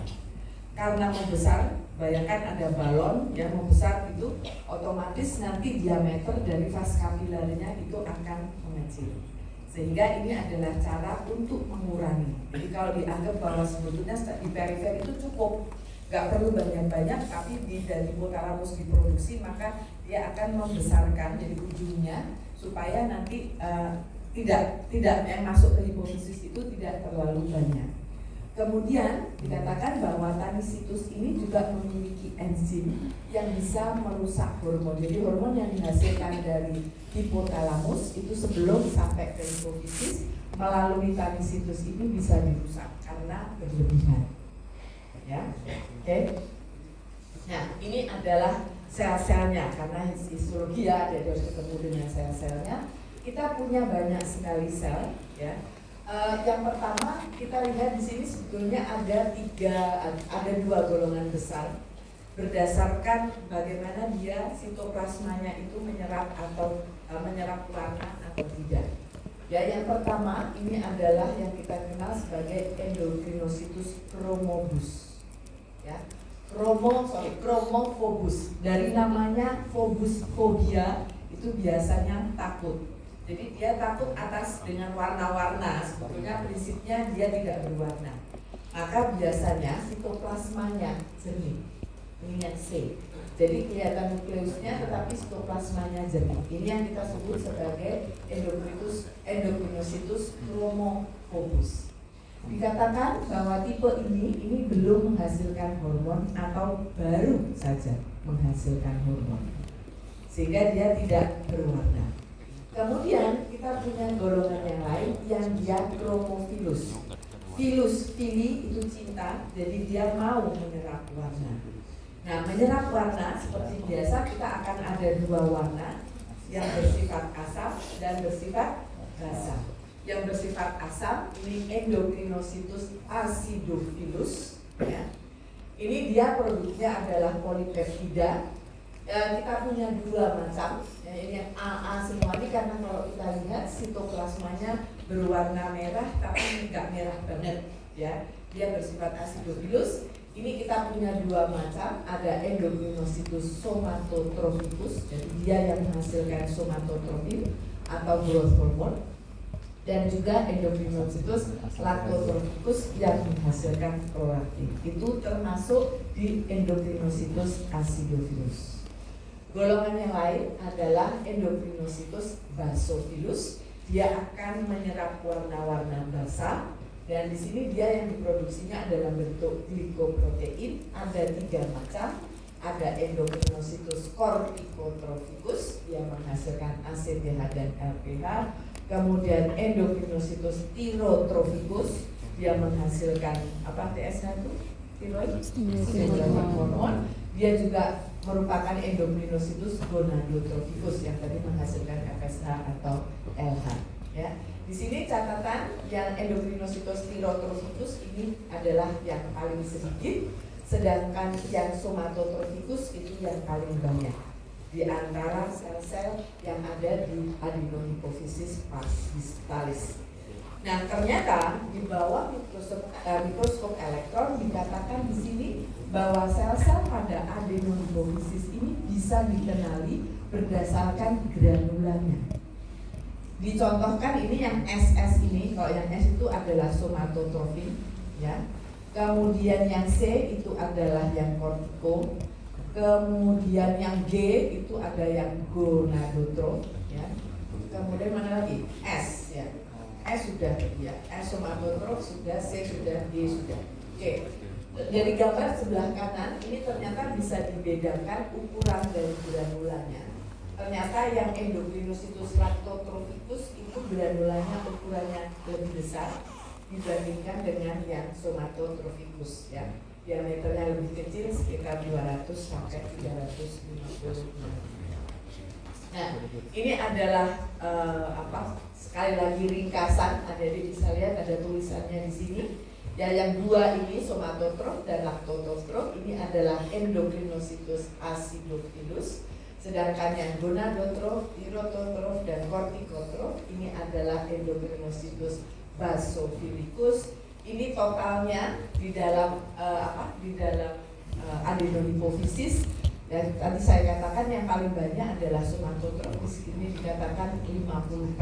Karena membesar, bayangkan ada balon yang membesar itu, otomatis nanti diameter dari vas kapilarinya itu akan mengecil. Sehingga ini adalah cara untuk mengurangi. Jadi kalau dianggap bahwa sebetulnya di perifer itu cukup, nggak perlu banyak-banyak, tapi dari hipotalamus diproduksi, maka dia akan membesarkan jadi ujungnya supaya nanti tidak yang masuk ke hipofisis itu tidak terlalu banyak. Kemudian dikatakan bahwa tanisitus ini juga memiliki enzim yang bisa merusak hormon. Jadi hormon yang dihasilkan dari hipotalamus itu sebelum sampai ke hipofisis melalui tanisitus ini bisa dirusak karena berlebihan. Ya, oke. Nah, ini adalah sel-selnya karena histologi ya, jadi harus ketemu dengan sel-selnya. Kita punya banyak sekali sel, ya. Yang pertama kita lihat di sini sebetulnya ada dua golongan besar berdasarkan bagaimana dia sitoplasmanya itu menyerap atau menyerap warna atau tidak. Ya, yang pertama ini adalah yang kita kenal sebagai endokrinositus chromobus. Ya, chromophobus. Dari namanya phobus phobia itu biasanya takut. Jadi dia takut atas dengan warna-warna, sebetulnya prinsipnya dia tidak berwarna. Maka biasanya sitoplasmanya jernih, ini yang C. Jadi kelihatan nukleusnya tetapi sitoplasmanya jernih. Ini yang kita sebut sebagai endokrinositus chromophobus. Dikatakan bahwa tipe ini belum menghasilkan hormon atau baru saja menghasilkan hormon, sehingga dia tidak berwarna. Kemudian kita punya golongan yang lain yang dia chromophilus. Fili itu cinta, jadi dia mau menyerap warna. Nah, menyerap warna seperti biasa kita akan ada dua warna yang bersifat asam dan bersifat basa. Yang bersifat asam ini endokrinositus acidophilus, ya. Ini dia produknya adalah polipeptida. Kita punya dua macam, ya, ini yang AA semua ini karena kalau kita lihat sitoplasmanya berwarna merah tapi nggak merah banget, ya, dia bersifat acidophilus. Ini kita punya dua macam, ada endokrinositus somatotrophicus, jadi dia yang menghasilkan somatotropin atau growth hormone, dan juga endokrinositus lactotrophicus yang menghasilkan prolaktin. Itu termasuk di endokrinositus acidophilus. Golongan yang lain adalah endokrinositus basophilus. Dia akan menyerap warna-warna basah, dan di sini dia yang diproduksinya adalah bentuk glikoprotein. Ada 3 macam. Ada endokrinositus corticotrophicus yang menghasilkan ACTH dan LPH. Kemudian endokrinositus thyrotrophicus dia menghasilkan apa TSH itu? Thyroid hormon. Dia juga merupakan endokrinositus gonadotrophicus yang tadi menghasilkan FSH atau LH. Ya. Di sini catatan yang endokrinositospirotrophikus ini adalah yang paling sedikit, sedangkan yang somatotrophikus itu yang paling banyak di antara sel-sel yang ada di adenohipofisis pars digitalis. Nah, ternyata di bawah mikroskop elektron dikatakan di sini bahwa sel-sel pada adenohipofisis ini bisa dikenali berdasarkan granulanya. Dicontohkan ini yang SS ini, kalau yang S itu adalah somatotrofin, ya. Kemudian yang C itu adalah yang kortiko. Kemudian yang G itu ada yang gonadotrof, ya. Kemudian mana lagi? S, ya. S sudah, ya. S somatotrof sudah, C sudah, D sudah. Oke. Dari gambar sebelah kanan ini ternyata bisa dibedakan ukuran dari granulanya. Ternyata yang endokrinositus lactotrophikus itu granulanya ukurannya lebih besar dibandingkan dengan yang somatotrophikus, ya. Diameternya lebih kecil sekitar 200 sampai 350. Nah, ini adalah sekali lagi ringkasan. Adik-adik bisa lihat ada tulisannya di sini. Ya, yang dua ini somatotrof dan lactotrof ini adalah endokrinositus acidophilus. Sedangkan yang gonadotrof, thyrotrof, dan kortikotrof ini adalah endokrinositus basophilus. Ini totalnya di dalam adenohipofisis. Dan tadi saya katakan yang paling banyak adalah somatotrof. Di sini dikatakan 50%.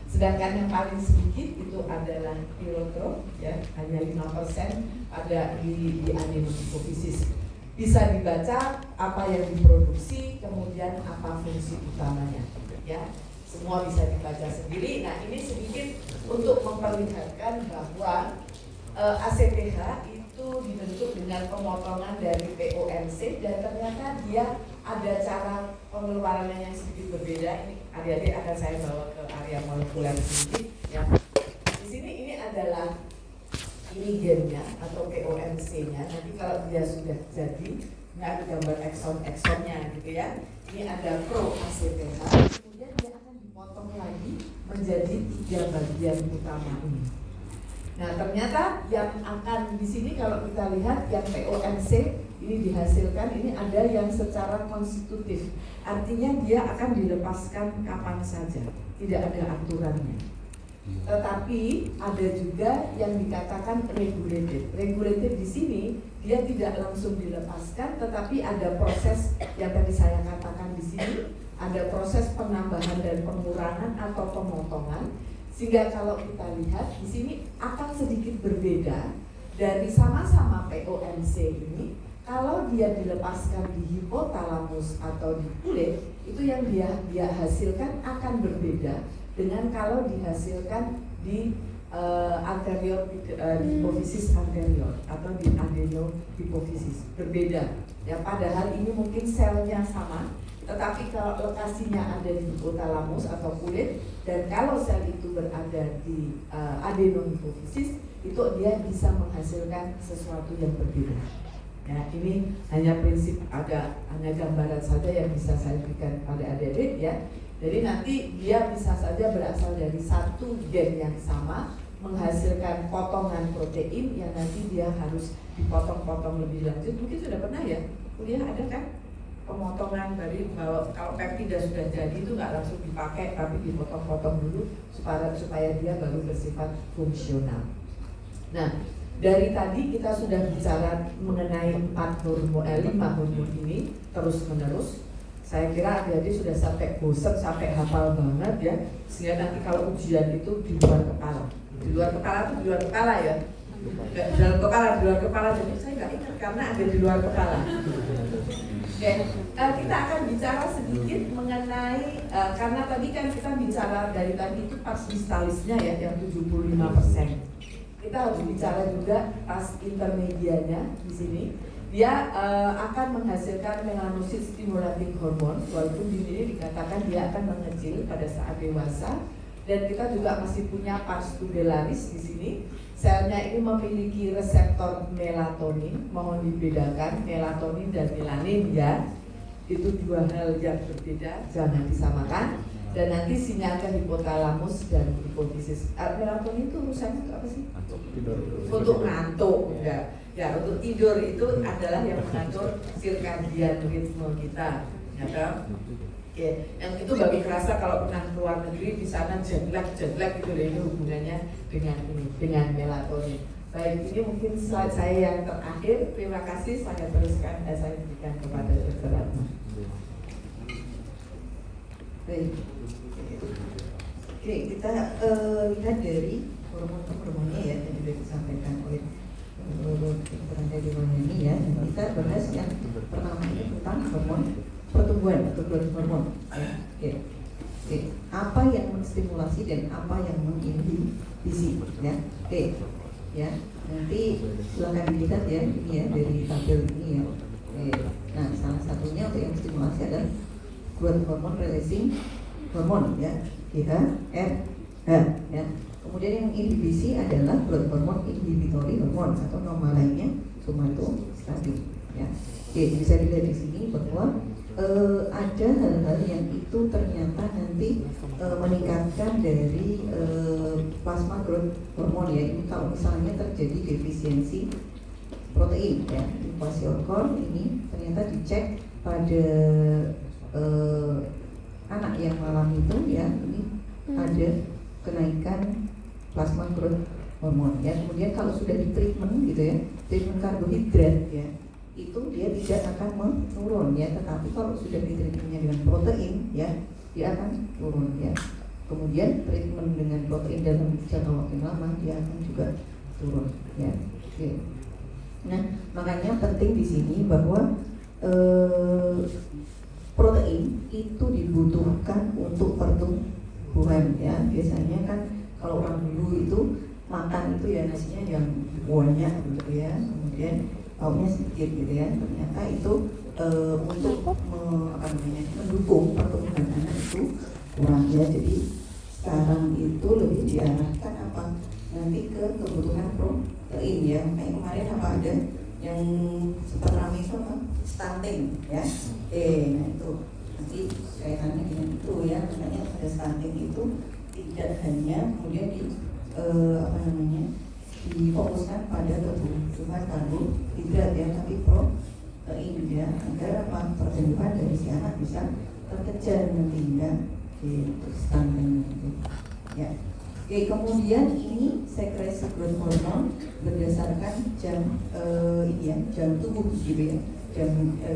Sedangkan yang paling sedikit itu adalah thyrotrof, ya, hanya 5% ada di adenohipofisis. Bisa dibaca apa yang diproduksi, kemudian apa fungsi utamanya, ya. Semua bisa dibaca sendiri. Nah, ini sedikit untuk memperlihatkan bahwa ACTH itu dibentuk dengan pemotongan dari POMC dan ternyata dia ada cara pengeluarannya yang sedikit berbeda. Ini adik-adik akan saya bawa ke area molekuler sedikit, ya. Di sini ini adalah ini gennya atau POMC-nya. Nanti kalau dia sudah jadi, ini ada gambar exon-exonnya gitu, ya. Ini ada pro ACTH, kemudian dia akan dipotong lagi menjadi 3 bagian utama ini. Nah, ternyata yang akan di sini kalau kita lihat yang POMC ini dihasilkan, ini ada yang secara konstitutif. Artinya dia akan dilepaskan kapan saja, tidak ada aturannya. Tetapi ada juga yang dikatakan regulated. Regulated di sini dia tidak langsung dilepaskan, tetapi ada proses yang tadi saya katakan di sini, ada proses penambahan dan pengurangan atau pemotongan. Sehingga kalau kita lihat di sini akan sedikit berbeda dari sama-sama POMC ini. Kalau dia dilepaskan di hipotalamus atau di kulit, itu yang dia hasilkan akan berbeda dengan kalau dihasilkan di anterior hipofisis anterior atau di adenohipofisis, berbeda. Ya, padahal ini mungkin selnya sama, tetapi kalau lokasinya ada di hipotalamus atau kulit, dan kalau sel itu berada di adenohipofisis, itu dia bisa menghasilkan sesuatu yang berbeda. Ya, ini hanya prinsip, hanya gambaran saja yang bisa saya berikan pada adik-adik, ya. Jadi nanti dia bisa saja berasal dari satu gen yang sama menghasilkan potongan protein yang nanti dia harus dipotong-potong lebih lanjut. Mungkin sudah pernah ya kuliah ada kan pemotongan dari kalau peptida sudah jadi itu nggak langsung dipakai tapi dipotong-potong dulu supaya dia baru bersifat fungsional. Nah, dari tadi kita sudah bicara mengenai 5 hormon ini terus menerus. Saya kira adik-adik sudah sampai bosan, sampai hafal banget, ya. Sehingga nanti kalau ujian itu di luar kepala. Di luar kepala itu di luar kepala, ya. Di luar kepala. Jadi saya nggak ingat karena ada di luar kepala. Oke, kita akan bicara sedikit mengenai karena tadi kan kita bicara dari tadi itu pars distalisnya, ya, yang 75%. Kita harus bicara juga pas intermedianya di sini. Dia akan menghasilkan melanosit stimulating hormone, walaupun di sini dikatakan dia akan mengecil pada saat dewasa. Dan kita juga masih punya pars tubellaris di sini. Selnya ini memiliki reseptor melatonin. Mohon dibedakan melatonin dan melanin, ya. Itu dua hal yang berbeda, jangan disamakan. dan nanti sinyal ke hipotalamus dan hipofisis. Melatonin itu urusannya untuk apa sih? Untuk ngantuk, enggak. Ya, untuk tidur itu adalah yang mengatur circadian ritme kita, ya kan? Oke, yang itu bagi kerasa kalau pernah keluar negeri di sana jet lag gitu deh, ini hubungannya dengan melatonin. Baik, ini mungkin slide saya yang terakhir. Terima kasih, saya teruskan, saya berikan kepada Dr. Ratna. Baik. Oke, kita lihat dari hormon-hormonnya ya yang sudah disampaikan oleh Dr. Andri ini ya. Kita bahas yang pertama ini tentang hormon pertumbuhan atau growth hormone. Ya. Oke. Apa yang menstimulasi dan apa yang menginhibisi ya. Oke. Ya, nanti silakan dilihat ya ini ya dari tabel ini ya. Nah, salah satunya untuk yang stimulasi adalah growth hormone releasing hormone ya, GHRH ya. Kemudian yang inhibisi adalah growth hormone inhibitory hormone atau nama lainnya somatostatin ya. Oke, bisa dilihat di sini bahwa ada hal-hal yang itu ternyata nanti meningkatkan dari plasma growth hormone ya. Ini kalau misalnya terjadi defisiensi protein ya, di kwashiorkor ini ternyata dicek pada anak yang malam itu ya, ini ada kenaikan plasma growth hormone ya. Kemudian kalau sudah di treatment gitu ya, treatment karbohidrat ya, itu dia tidak akan menurun ya, tetapi kalau sudah ditreatmentnya dengan protein ya, dia akan turun ya. Kemudian treatment dengan protein dalam jangka waktu lama dia akan juga turun ya. Oke. Nah, makanya penting di sini bahwa protein itu dibutuhkan untuk pertumbuhan ya. Biasanya kan kalau orang dulu itu makan itu ya nasinya yang banyak gitu ya, kemudian lauknya sedikit gitu ya. Ternyata itu untuk mendukung pertumbuhan anak itu kurang ya. Jadi sekarang itu lebih diarahkan apa nanti ke kebutuhan protein ya. Kayak kemarin apa ada yang sempat ramai itu apa? Stunting ya. Nah itu nanti kaitannya dengan itu ya. Makanya pada stunting itu tidak hanya kemudian di difokuskan pada kebutuhan karbohidrat ya, tapi protein ya, agar apa pertumbuhan dari si anak bisa terkejar nanti ya di stunting ya. Oke, kemudian ini sekresi growth hormone berdasarkan jam ini ya, jam tubuh gitu ya. Jam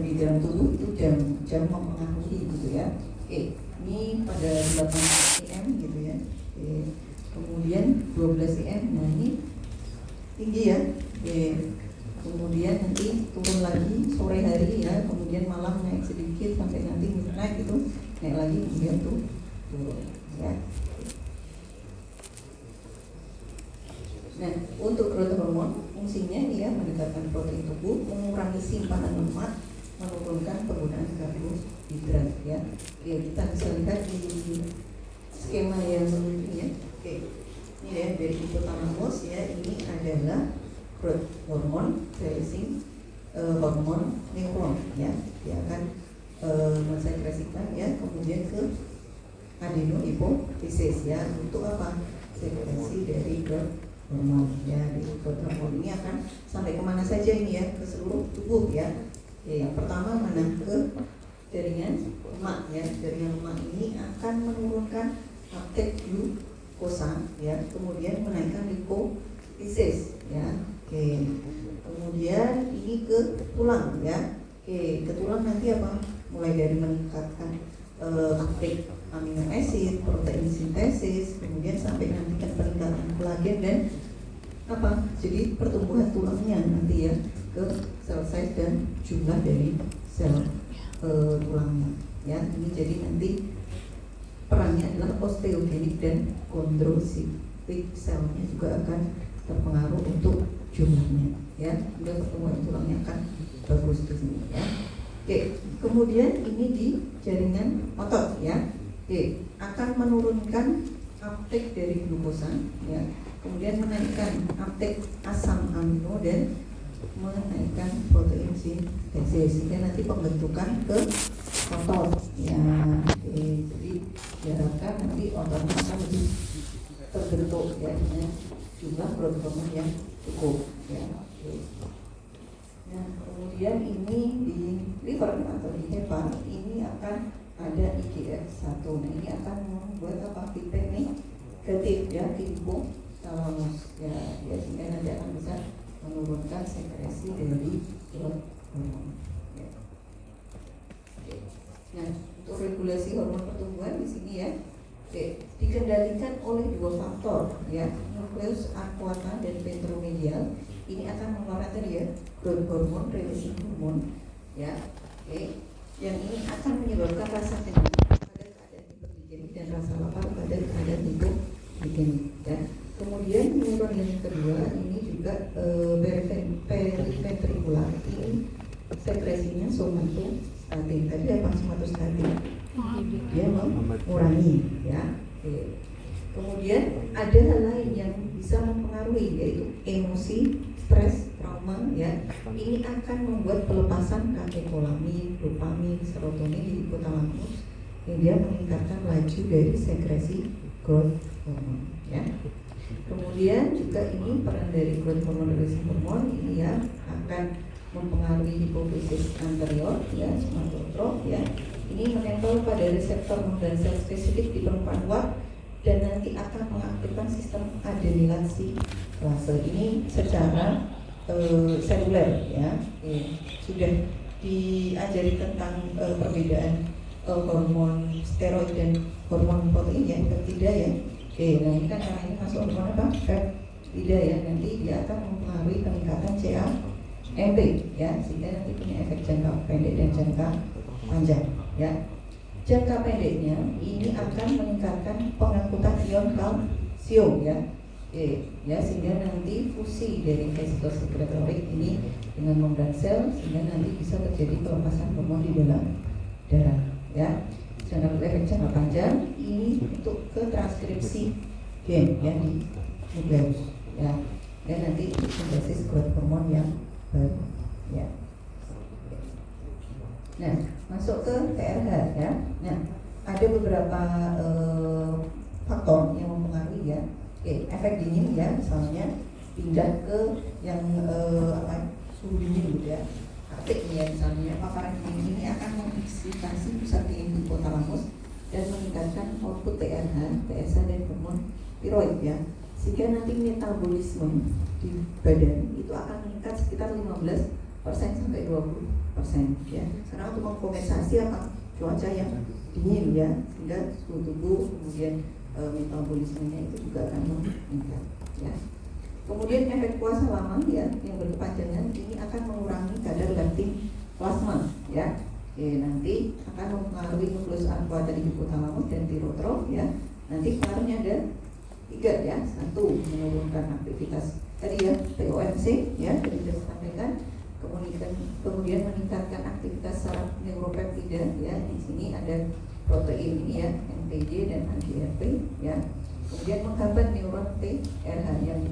di dalam tubuh itu jam mempengaruhi gitu ya. Oke, ini pada 8 AM gitu ya. Oke, kemudian 12 AM, nah ini tinggi ya. Oke, kemudian nanti turun lagi sore hari ya, kemudian malam naik sedikit sampai nanti midnight itu naik lagi, kemudian tuh turun ya. Nah, untuk growth hormone fungsinya ini ya meningkatkan protein tubuh, mengurangi simpanan lemak, menurunkan penggunaan karbohidrat ya. Oke, kita bisa lihat di skema yang ini ya. Oke, ini ya dari hipotalamus ya, ini adalah growth hormone releasing hormone neuron ya. Dia akan mensekresikan ya, kemudian ke adenohipofisis ya. Untuk apa? Sekresi dari growth hormon ya. Di growth hormone ini akan sampai kemana saja ini ya, ke seluruh tubuh ya. Yang pertama mana? Ke jaringan lemak ya. Jaringan lemak ini akan menurunkan uptake glukosa ya, kemudian menaikkan lipofisis ya. Oke, kemudian ini ke tulang ya. Oke, ke tulang nanti apa? Mulai dari meningkatkan uptake amino acid, protein sintesis, kemudian sampai nanti kan peningkatan kolagen dan apa? Jadi pertumbuhan tulangnya nanti ya, ke sel size dan jumlah dari sel tulangnya ya. Ini jadi nanti perannya adalah osteogenik dan kondrositik, selnya juga akan terpengaruh untuk jumlahnya ya. Kemudian pertumbuhan tulangnya akan bagus di sini ya. Oke, kemudian ini di jaringan otot ya. Oke, akan menurunkan uptake dari glukosa ya, kemudian menaikkan uptake asam amino dan menaikkan protein sintesis sehingga nanti pembentukan ke kotor ya. Jadi diharapkan nanti ototnya akan lebih terbentuk ya dengan jumlah growth hormone yang cukup ya. Nah, kemudian ini di liver atau di hepa ini akan ada IGF-1. Nah, ini akan membuat apa? Feedback negatif ya di hipotalamus ya, sehingga nanti akan bisa menurunkan sekresi dari growth hormone. Ya. Oke. Nah, untuk regulasi hormon pertumbuhan di sini ya, dikendalikan oleh dua faktor ya, nukleus aquata dan ventromedial. Ini akan mengeluarkan ya growth hormone, releasing hormone ya. Yang ini akan menyebabkan rasa kenyang pada keadaan hipoglikemik dan rasa lapar pada keadaan hipoglikemik ya. Kemudian neuron yang kedua ini juga periventricular, ini sekresinya somatostatin. Tadi apa somatostatin? Dia mengurangi ya. Kemudian ada hal lain yang bisa mempengaruhi yaitu emosi, stres, trauma ya. Ini akan membuat pelepasan katekolamin, dopamin, serotonin di hipotalamus yang dia meningkatkan laju dari sekresi growth hormone ya. Kemudian juga ini peran dari growth hormone releasing hormone ini ya akan mempengaruhi hipofisis anterior ya, somatotrop ya. Ini menempel pada reseptor dan sel spesifik di permukaan uap dan nanti akan mengaktifkan sistem adenilasi fase. Ini secara seluler ya. Sudah diajari tentang perbedaan hormon steroid dan hormon protein ya, peptida ya. Nah ini kan karena ini masuk hormon apa? Peptida ya. Nanti dia akan mempengaruhi peningkatan CAMP ya, sehingga nanti punya efek jangka pendek dan jangka panjang ya. Jangka pendeknya ini akan meningkatkan pengangkutan ion kalsium ya. Ya, sehingga nanti fusi dari vesicles secretory ini dengan membran sel sehingga nanti bisa terjadi pelepasan hormon di dalam darah ya. Efek jangka panjang ini untuk ke transkripsi gen ya di nukleus ya. Dan nanti sintesis growth hormone yang baru ya. Nah, masuk ke TRH ya. Nah, ada beberapa faktor yang mempengaruhi ya. Efek dingin ya, misalnya pindah ke yang suhu dingin gitu ya. Artik ya, misalnya paparan dingin ini akan mengeksplikasi pusat dingin hipotalamus dan meningkatkan output TRH, TSH dan hormon tiroid ya. Sehingga nanti metabolisme di badan itu akan meningkat sekitar 15% sampai 20% ya. Karena untuk mengkompensasi apa? Cuaca yang dingin ya, sehingga suhu tubuh kemudian metabolismenya itu juga akan meningkat ya. Kemudian efek puasa lama ya yang berkepanjangan ini akan mengurangi kadar leptin plasma ya. Nanti akan mempengaruhi nukleus aquata di hipotalamus dan tirotrof ya. Nanti pengaruhnya ada 3 ya. 1 menurunkan aktivitas tadi ya POMC ya, tadi sudah disampaikan. Kemudian meningkatkan aktivitas saraf neuropeptida ya. Di sini ada protein ini ya, NPJ dan AGRP ya. Kemudian menghambat neuron TRH yang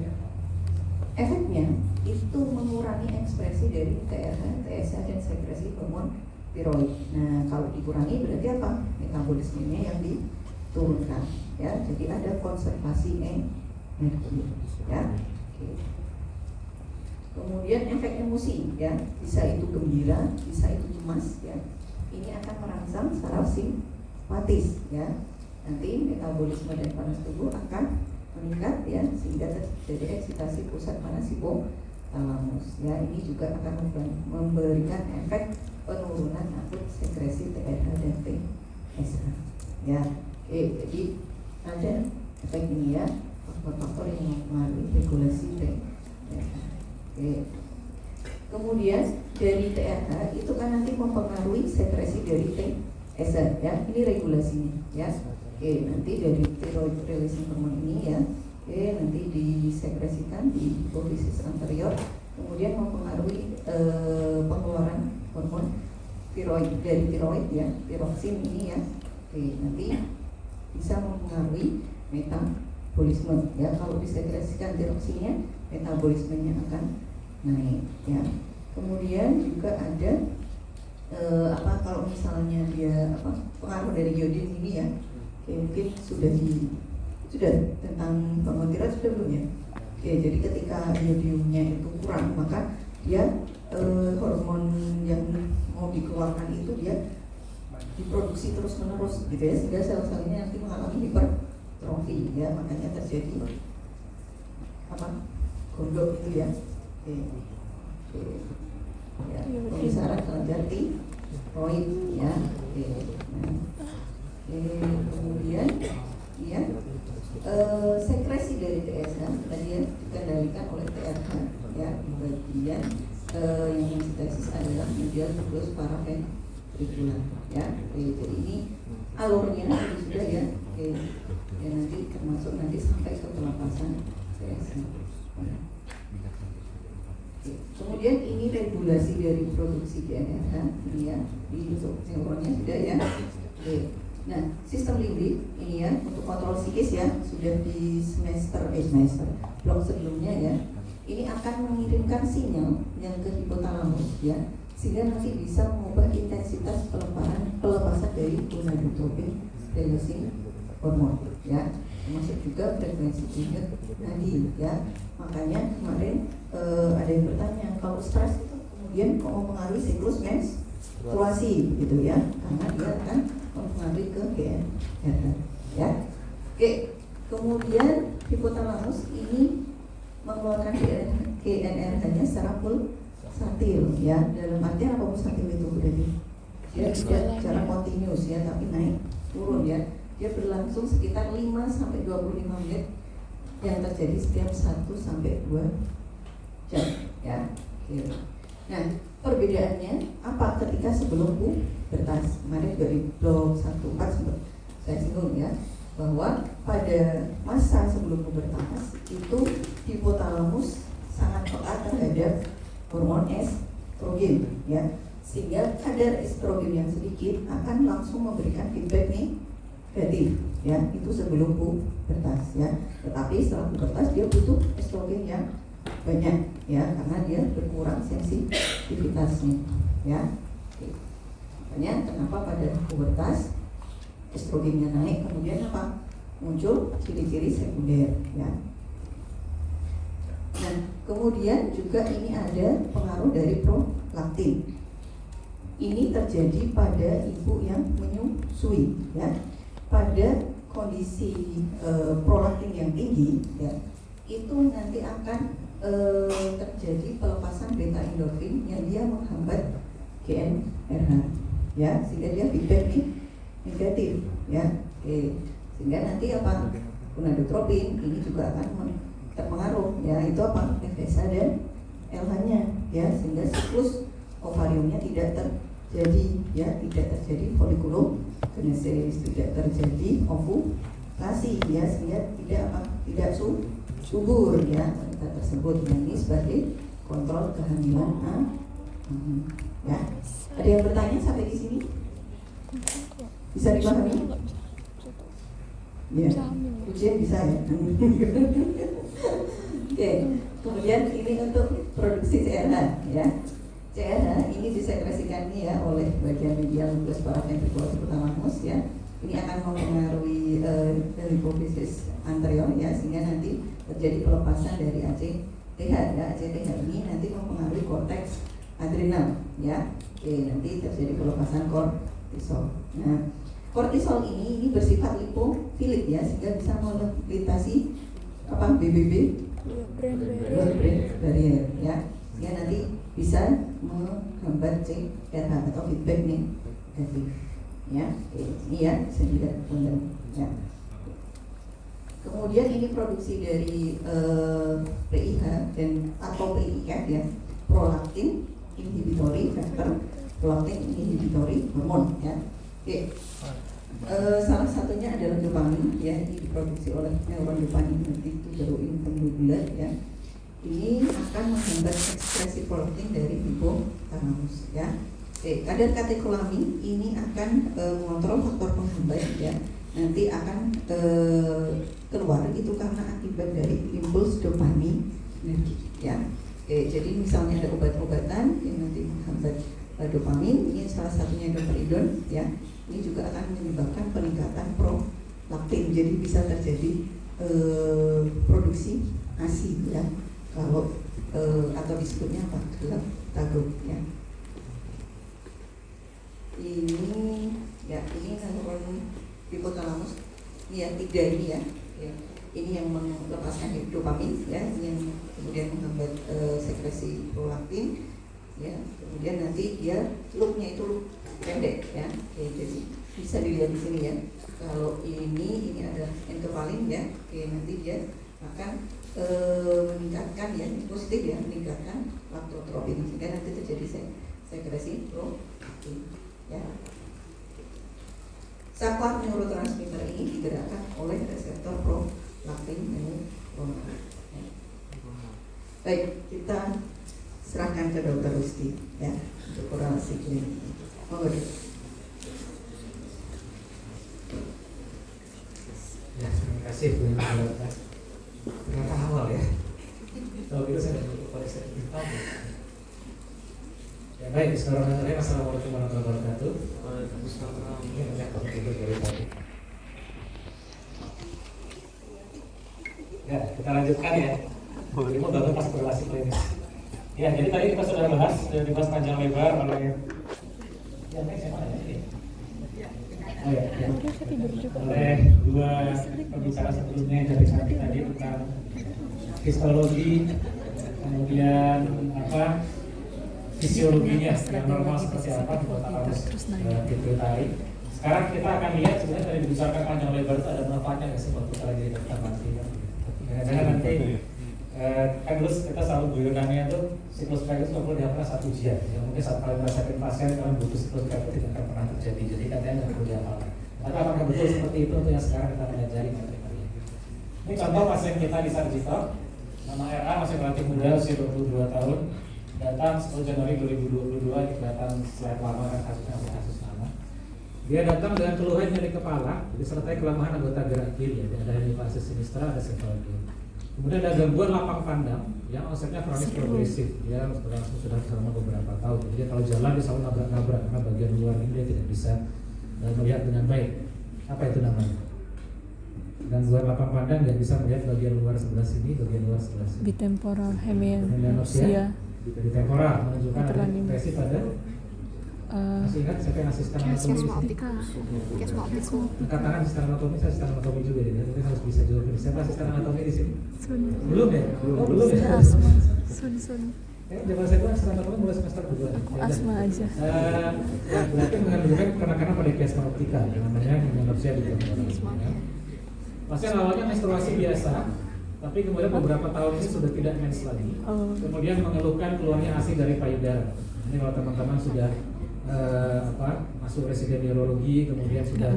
efeknya itu mengurangi ekspresi dari TRH, TSH dan sekresi hormon tiroid. Nah, kalau dikurangi berarti apa? Metabolismenya yang diturunkan ya. Jadi ada konservasi energi ya. Kemudian efek emosi ya, bisa itu gembira, bisa itu cemas ya. Ini akan merangsang saraf simpatis ya. Nanti metabolisme dan panas tubuh akan meningkat ya, sehingga terjadi eksitasi pusat panas hipotalamus ya. Ini juga akan memberikan efek penurunan akut sekresi TRH dan TSH ya. Jadi ada efek ini ya, faktor-faktor yang mempengaruhi regulasi TRH. Kemudian dari TRH itu kan nanti mempengaruhi sekresi dari TSH ya. Ini regulasinya ya. Nanti dari thyroid releasing hormone ini ya. Nanti disekresikan di hipofisis anterior, kemudian mempengaruhi pengeluaran hormon tiroid dari tiroid ya, tiroksin ini ya. Nanti bisa mempengaruhi metabolisme ya. Kalau disekresikan tiroksinnya, metabolismenya akan naik ya. Kemudian juga ada kalau misalnya dia pengaruh dari iodin ini ya, mungkin sudah tentang hormon tiroid sudah belum ya? Jadi ketika iodiumnya itu kurang, maka dia hormon yang mau dikeluarkan itu dia diproduksi terus menerus gitu ya, sehingga sel-selnya nanti mengalami hipertrofi ya, makanya terjadi gondok itu ya. Ya, pembesaran kelenjar tiroid ya. Kemudian ya, sekresi dari TSH tadi ya dikendalikan oleh TRH ya, bagian yang sintesis adalah medial tubular paraventricular ya. Jadi ini alurnya sudah ya. Ya nanti termasuk nanti sampai ke pelepasan TSH. Kemudian ini regulasi dari produksi GNRH ini ya, di neuronnya sudah ya. Nah, sistem limbik ini ya untuk kontrol psikis ya sudah di semester blok sebelumnya ya. Ini akan mengirimkan sinyal yang ke hipotalamus ya, sehingga nanti bisa mengubah intensitas pelepasan dari gonadotropin adenosine hormon ya, termasuk juga frekuensi denyut nadi ya. Makanya kemarin ada yang bertanya kalau stres itu kemudian kok mempengaruhi siklus menstruasi gitu ya, karena dia akan mempengaruhi ke GNRH ya. Oke, kemudian hipotalamus ini mengeluarkan GNRH-nya secara pulsatil ya. Dalam artian apa pulsatil itu berarti? Dia tidak secara kontinus ya, tapi naik turun ya. Dia berlangsung sekitar 5 sampai 25 menit yang terjadi setiap 1 sampai 2 jam ya. Oke. Nah, perbedaannya apa ketika sebelum pubertas? Kemarin juga di blog 14 sempat saya singgung ya, bahwa pada masa sebelum pubertas itu hipotalamus sangat peka terhadap hormon estrogen ya, sehingga kadar estrogen yang sedikit akan langsung memberikan feedback negatif ya, itu sebelum pubertas ya. Tetapi setelah pubertas dia butuh estrogen yang banyak ya, karena dia berkurang sensitivitasnya ya. Oke. Makanya kenapa pada pubertas estrogennya naik, kemudian apa? Muncul ciri-ciri sekunder ya. Nah, kemudian juga ini ada pengaruh dari prolaktin. Ini terjadi pada ibu yang menyusui ya. Pada kondisi prolaktin yang tinggi ya, itu nanti akan terjadi pelepasan beta endorfin yang dia menghambat GNRH ya, sehingga dia feedback negatif ya. Sehingga nanti apa, gonadotropin ini juga akan terpengaruh ya, itu apa, FSH dan LH-nya ya, sehingga siklus ovariumnya tidak terjadi ya, tidak terjadi folikulogenesis, tidak terjadi ovulasi ya, sehingga tidak subur ya wanita tersebut. Ini sebagai kontrol kehamilan ya. Ada yang bertanya sampai di sini? Bisa dipahami? Ya, ujian bisa ya. Oke, kemudian ini untuk produksi CRH ya. CRH ini disekresikan ya oleh bagian medial nucleus paraventricular hypothalamus ya. Ini akan mempengaruhi hipofisis anterior ya, sehingga nanti terjadi pelepasan dari ACTH ya. ACTH ini nanti mempengaruhi korteks adrenal ya. Oke, nanti terjadi pelepasan kortisol. Nah, kortisol ini bersifat lipofilik ya, sehingga bisa melintasi apa, BBB blood-brain barrier ya, sehingga nanti bisa menghambat CRH atau feedback negatif ya. Ini ya bisa dilihat teman-teman ya. Kemudian ini produksi dari PIH dan atau PIF ya, prolaktin inhibitory factor, prolaktin inhibitory hormon ya. Oke. Salah satunya adalah dopamin ya, ini diproduksi oleh neuron dopamin tuberoin convolubular ya. Ini akan menghambat ekspresi prolaktin dari hipotalamus ya. Oke, kadar katekolamin ini akan mengontrol faktor penghambat ya. Nanti akan keluar itu karena akibat dari impuls dopamin ya. Oke, jadi misalnya ada obat-obatan yang nanti menghambat dopamin, ini salah satunya dopamin ya. Ini juga akan menyebabkan peningkatan prolaktin, jadi bisa terjadi produksi ASI ya, kalau atau disebutnya apa, glukagon ya. Ini ya, ini neuron hipotalamus ya, 3 ini ya, ya. Ini yang melepaskan dopamin ya, ini yang kemudian menghambat sekresi prolaktin ya. Kemudian nanti dia loopnya itu loop pendek ya. Oke, jadi bisa dilihat di sini ya. Kalau ini ada enkefalin ya. Oke, nanti dia akan meningkatkan ya, positif ya, meningkatkan laktotropin sehingga nanti terjadi sekresi prolaktin ya. Saraf neurotransmitter ini digerakkan oleh reseptor prolaktin neuronal. Baik, kita serahkan ke Dr. Rusti ya untuk korelasi klinik. Monggo. Ya, terima kasih Bu Dokter. Ternyata awal ya. Kalau gitu saya tidak koreksi lebih tahu. Ya baik, bismillahirrahmanirrahim. Assalamualaikum warahmatullahi wabarakatuh. Waalaikumsalam. Ini banyak banget itu dari tadi. Ya, kita lanjutkan ya. Ini mau bangun pas korelasi klinis. Ya, jadi tadi kita sudah dibahas panjang lebar oleh ya, oh ya, ya. Oleh dua pembicara sebelumnya dari kami tadi tentang histologi, kemudian fisiologinya yang normal seperti apa di hipotalamus pituitari. Sekarang kita akan lihat sebenarnya dari dibicarakan panjang lebar itu ada manfaatnya nggak sih buat kita lagi di dokter nanti? Jangan nanti kan dulu kita selalu guyonannya itu siklus pregnancy nggak perlu dihafal 1 jam. Ya mungkin saat kalian merasakan pasien kalian butuh siklus pregnancy tidak akan pernah terjadi. Jadi katanya nggak perlu dihafal. Tapi apakah betul seperti itu untuk yang sekarang kita pelajari materi kalian? Ini contoh pasien kita di Sarjito, nama RA masih relatif muda, usia 22 tahun, datang 10 Januari 2022, datang setelah lama kan kasus lama. Dia datang dengan keluhan nyeri kepala, disertai kelemahan anggota gerak kiri, ada hemiparesis sinistra, ada cefalgia. Kemudian ada gangguan lapang pandang yang onsetnya kronis progresif, ya berlangsung sudah selama beberapa tahun. Jadi kalau jalan dia selalu nabrak-nabrak karena bagian luar ini dia tidak bisa melihat dengan baik. Apa itu namanya? Gangguan lapang pandang nggak bisa melihat bagian luar sebelah sini, bagian luar sebelah sini. Bitemporal hemianopsia. Bitemporal menunjukkan ada depresi pada masih ingat siapa yang asisten anatomi di sini? Angkat tangan asisten anatomi, saya asisten anatomi juga jadi mungkin harus bisa jawab ini. Siapa asisten anatomi di sini? Belum ya? Belum ya? Sun. Zaman saya itu asisten anatomi mulai semester 2. Asma aja. Berarti mengandungkan karena pada kiasma optika, yang namanya hemianopsia bitemporal. Pasien awalnya menstruasi biasa, tapi kemudian beberapa tahun ini sudah tidak mens lagi. Kemudian mengeluhkan keluarnya ASI dari payudara. Ini kalau teman-teman sudah masuk residen neurologi, kemudian sudah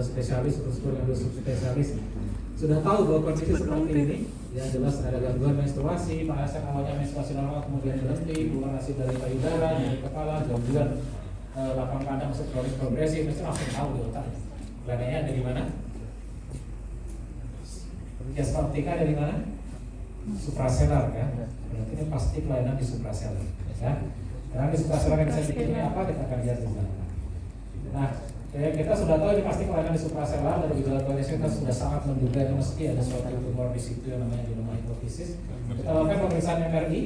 spesialis, terus kemudian subspesialis, sudah tahu bahwa kondisi seperti ini, ya jelas ada gangguan menstruasi, pasien awalnya menstruasi normal, kemudian berhenti, keluar ASI dari payudara, dari kepala, gangguan lapang pandang masuk kronis progresif, mesti langsung tahu di otak. Kelihatannya ada di mana? Kiasma optika dari mana? Supraselar kan? Berarti ini pasti kelainan di supraselar ya. Karena di supraselar yang saya bikin ini apa? Kita akan lihat di sana. Nah, kita sudah tahu ini pasti kelainan di supraselar. Dari gejala klinisnya kita sudah sangat menduga ini mesti ada suatu tumor di situ yang namanya genoma hipofisis. Kita lakukan pemeriksaan MRI.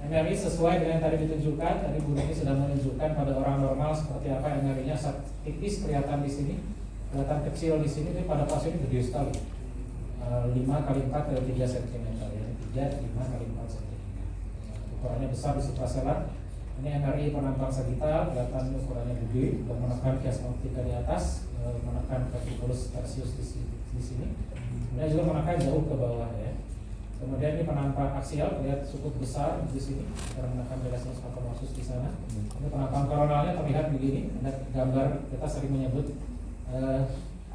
MRI sesuai dengan yang tadi ditunjukkan. Tadi Bu ini sudah menunjukkan pada orang normal seperti apa MRI-nya tipis kelihatan di sini, kelihatan kecil di sini. Ini pada pasien ini gede sekali. 5 kali 4 kali 3 cm ya, 3, 5 kali 4 cm. Ukurannya besar di supraselar. Ini MRI penampang sagital, kelihatan ukurannya gede, dan menekan kiasma optika di atas, menekan verticulus tertius di sini. Kemudian juga menekan jauh ke bawah ya. Kemudian ini penampang aksial, lihat cukup besar di sini, dan menekan relasinus mastosus di sana. Ini penampang koronalnya terlihat begini, ada gambar kita sering menyebut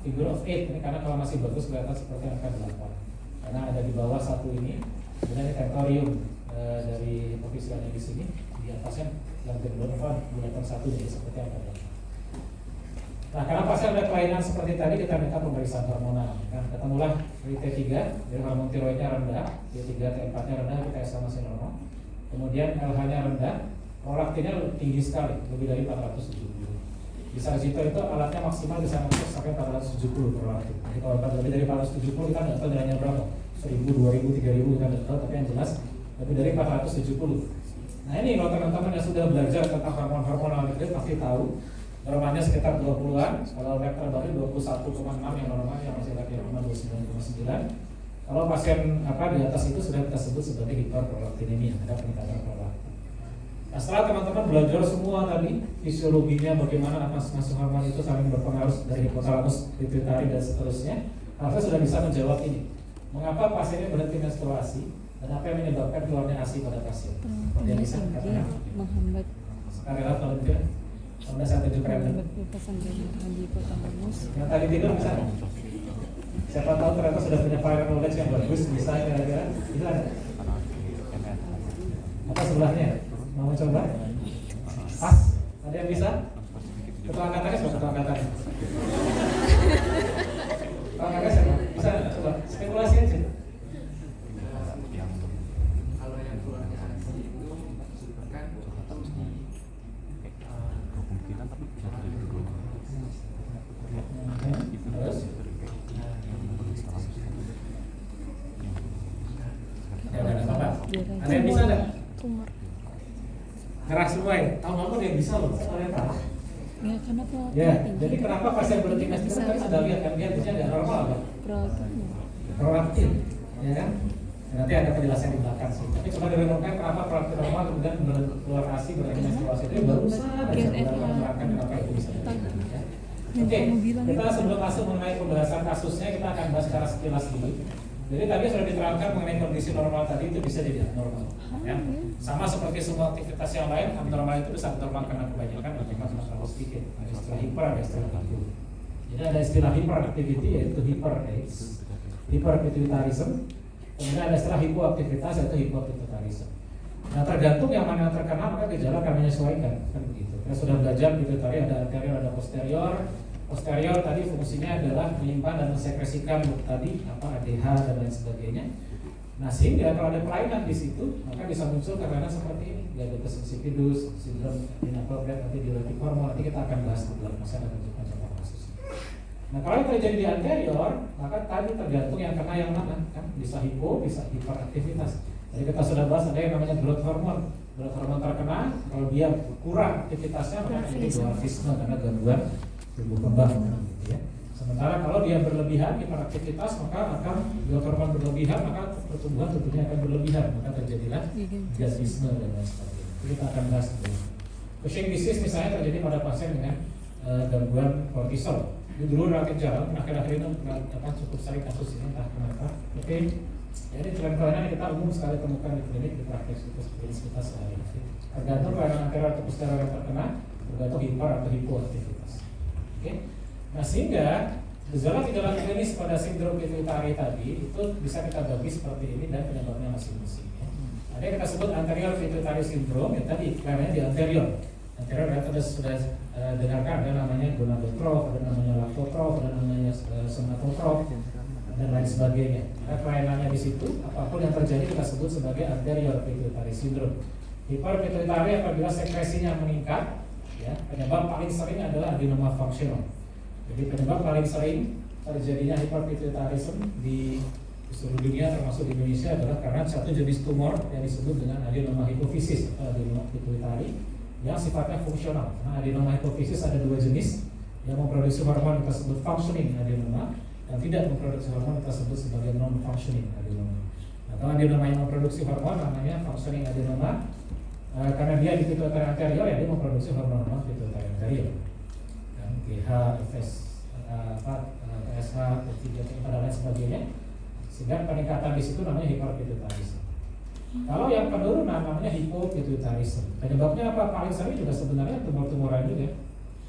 figure of 8 ini karena kalau masih bagus kelihatan seperti angka 8 karena ada di bawah satu ini. Kemudian ini tentorium dari ofisialnya di sini, di atasnya yang kedua bulatan satu jadi seperti angka 8. Nah, karena pasien ada kelainan seperti tadi, kita minta pemeriksaan hormonal. Kan ketemulah dari T3, dari hormon tiroidnya rendah, T3 T4 nya rendah, kita masih normal. Kemudian LH nya rendah, prolaktinnya tinggi sekali, lebih dari 470. Bisarzito itu alatnya maksimal bisa masuk sampai 470 prolaktin. Jadi kalau lebih dari 470 kita nggak tahu nilainya berapa, 1000, 2000, 3000 kita nggak tahu, tapi yang jelas lebih dari 470. Nah ini kalau teman-teman yang sudah belajar tentang hormon itu pasti tahu normalnya sekitar 20-an, kalau lab terbaru 21,6 yang normal, yang masih lagi normal 29,9. Kalau pasien di atas itu sudah kita sebut sebagai hiperprolaktinemia, ada peningkatan prolaktin. Nah, setelah teman-teman belajar semua tadi fisiologinya bagaimana masuk hormon itu saling berpengaruh dari hipotalamus, pituitari dan seterusnya, harusnya sudah bisa menjawab ini. Mengapa pasiennya berhenti menstruasi dan apa yang menyebabkan keluarnya ASI pada pasien? Yang bisa katakan menghambat sekali lagi kalau tidak, sudah saya tunjukkan. pelepasan darah di hipotalamus. Yang tadi tidur bisa? Siapa tahu ternyata sudah punya prior knowledge yang bagus, bisa kira-kira? Bisa ada? Apa sebelahnya? Mau coba? Pas? Ada yang bisa? Ketua angkatannya siapa? Ketua angkatannya? Ketua angkatannya siapa? Bisa? Coba spekulasi aja. Kalau yang keluarnya ASI itu kan kemungkinan tapi bisa terjadi dua. Terus? Ya, ada apa? Ada yang bisa enggak? Tumor. Ngerah semua ya? Tahu ada yang bisa loh, saya tahu. Ya karena prolaktin Ya, tinggi. jadi kenapa pasien berhenti menstruasi kan sudah lihat kan dia tidak normal apa? Prolaktin. Prolaktin, ya kan? Nanti ada penjelasan di belakang sih. Tapi coba direnungkan kenapa prolaktin normal kemudian keluar ASI berhenti menstruasi itu baru saja menerangkan kenapa itu bisa terjadi. Ya. Oke, kita sebelum masuk mengenai pembahasan kasusnya kita akan bahas secara sekilas dulu. Jadi tadi sudah diterangkan mengenai kondisi normal tadi itu bisa jadi abnormal. Ya. Sama seperti semua aktivitas yang lain, abnormal itu bisa abnormal karena kebanyakan atau karena terlalu sedikit. Ada istilah hiper, ada istilah aktif. Jadi ada istilah hyperactivity yaitu hyperpituitarism. Kemudian ada istilah hipoaktivitas yaitu hipopituitarism. Nah tergantung yang mana yang terkena maka gejala akan menyesuaikan kan begitu. Kita sudah belajar pituitari ada anterior ada posterior. Posterior tadi fungsinya adalah menyimpan dan mensekresikan tadi ADH dan lain sebagainya. Nah sehingga kalau ada kelainan di situ maka bisa muncul kelainan seperti ini, diabetes insipidus, sindrom inappropriate antidiuretic hormone. Nanti kita akan bahas di belakang, saya akan tunjukkan contoh kasus. Nah kalau yang terjadi di anterior maka tadi tergantung yang kena yang mana kan, bisa hipo, bisa hiperaktivitas. Jadi kita sudah bahas ada yang namanya growth hormone. Growth hormone terkena kalau dia kurang aktivitasnya maka menjadi dwarfisme karena gangguan tumbuh kembang gitu ya. Sementara kalau dia berlebihan hiperaktivitas maka akan growth hormone berlebihan maka pertumbuhan tentunya akan berlebihan maka terjadilah gigantisme dan lain sebagainya. Kita akan bahas dulu. Cushing disease misalnya terjadi pada pasien dengan gangguan kortisol. Itu dulu relatif jarang, akhir-akhir ini cukup sering kasus ini entah kenapa. Oke. Jadi kelainan kita umum sekali temukan di klinik di praktek kita sehari-hari. Tergantung kelainan anterior atau posterior yang terkena, tergantung hiper atau hipoaktivitas. Oke. Nah sehingga gejala-gejala klinis pada sindrom pituitari tadi itu bisa kita bagi seperti ini dan penyebabnya masing-masing. Ada yang kita sebut anterior pituitary syndrome, ya tadi kelainannya di anterior. Anterior kita sudah dengarkan ada namanya gonadotrof, ada namanya lactotrof, ada namanya somatotrof dan lain sebagainya. Kelainannya di situ, apapun yang terjadi kita sebut sebagai anterior pituitary syndrome. Hiperpituitari apabila sekresinya meningkat, ya, penyebab paling sering adalah adenoma functional. Jadi penyebab paling sering terjadinya hiperpituitarism di seluruh dunia termasuk di Indonesia adalah karena satu jenis tumor yang disebut dengan adenoma hipofisis atau adenoma pituitari yang sifatnya fungsional. Nah, adenoma hipofisis ada dua jenis yang memproduksi hormon kita sebut functioning adenoma dan tidak memproduksi hormon kita sebut sebagai non-functioning adenoma. Nah, kalau adenoma yang memproduksi hormon namanya functioning adenoma karena dia di pituitary anterior ya dia memproduksi hormon pituitary anterior dan GH, FS, PSH, T3, dan lain sebagainya sehingga peningkatan di situ namanya hiperpituitarism. Kalau yang penurunan namanya hipopituitarism. Penyebabnya apa? Paling sering juga sebenarnya tumor-tumoran juga.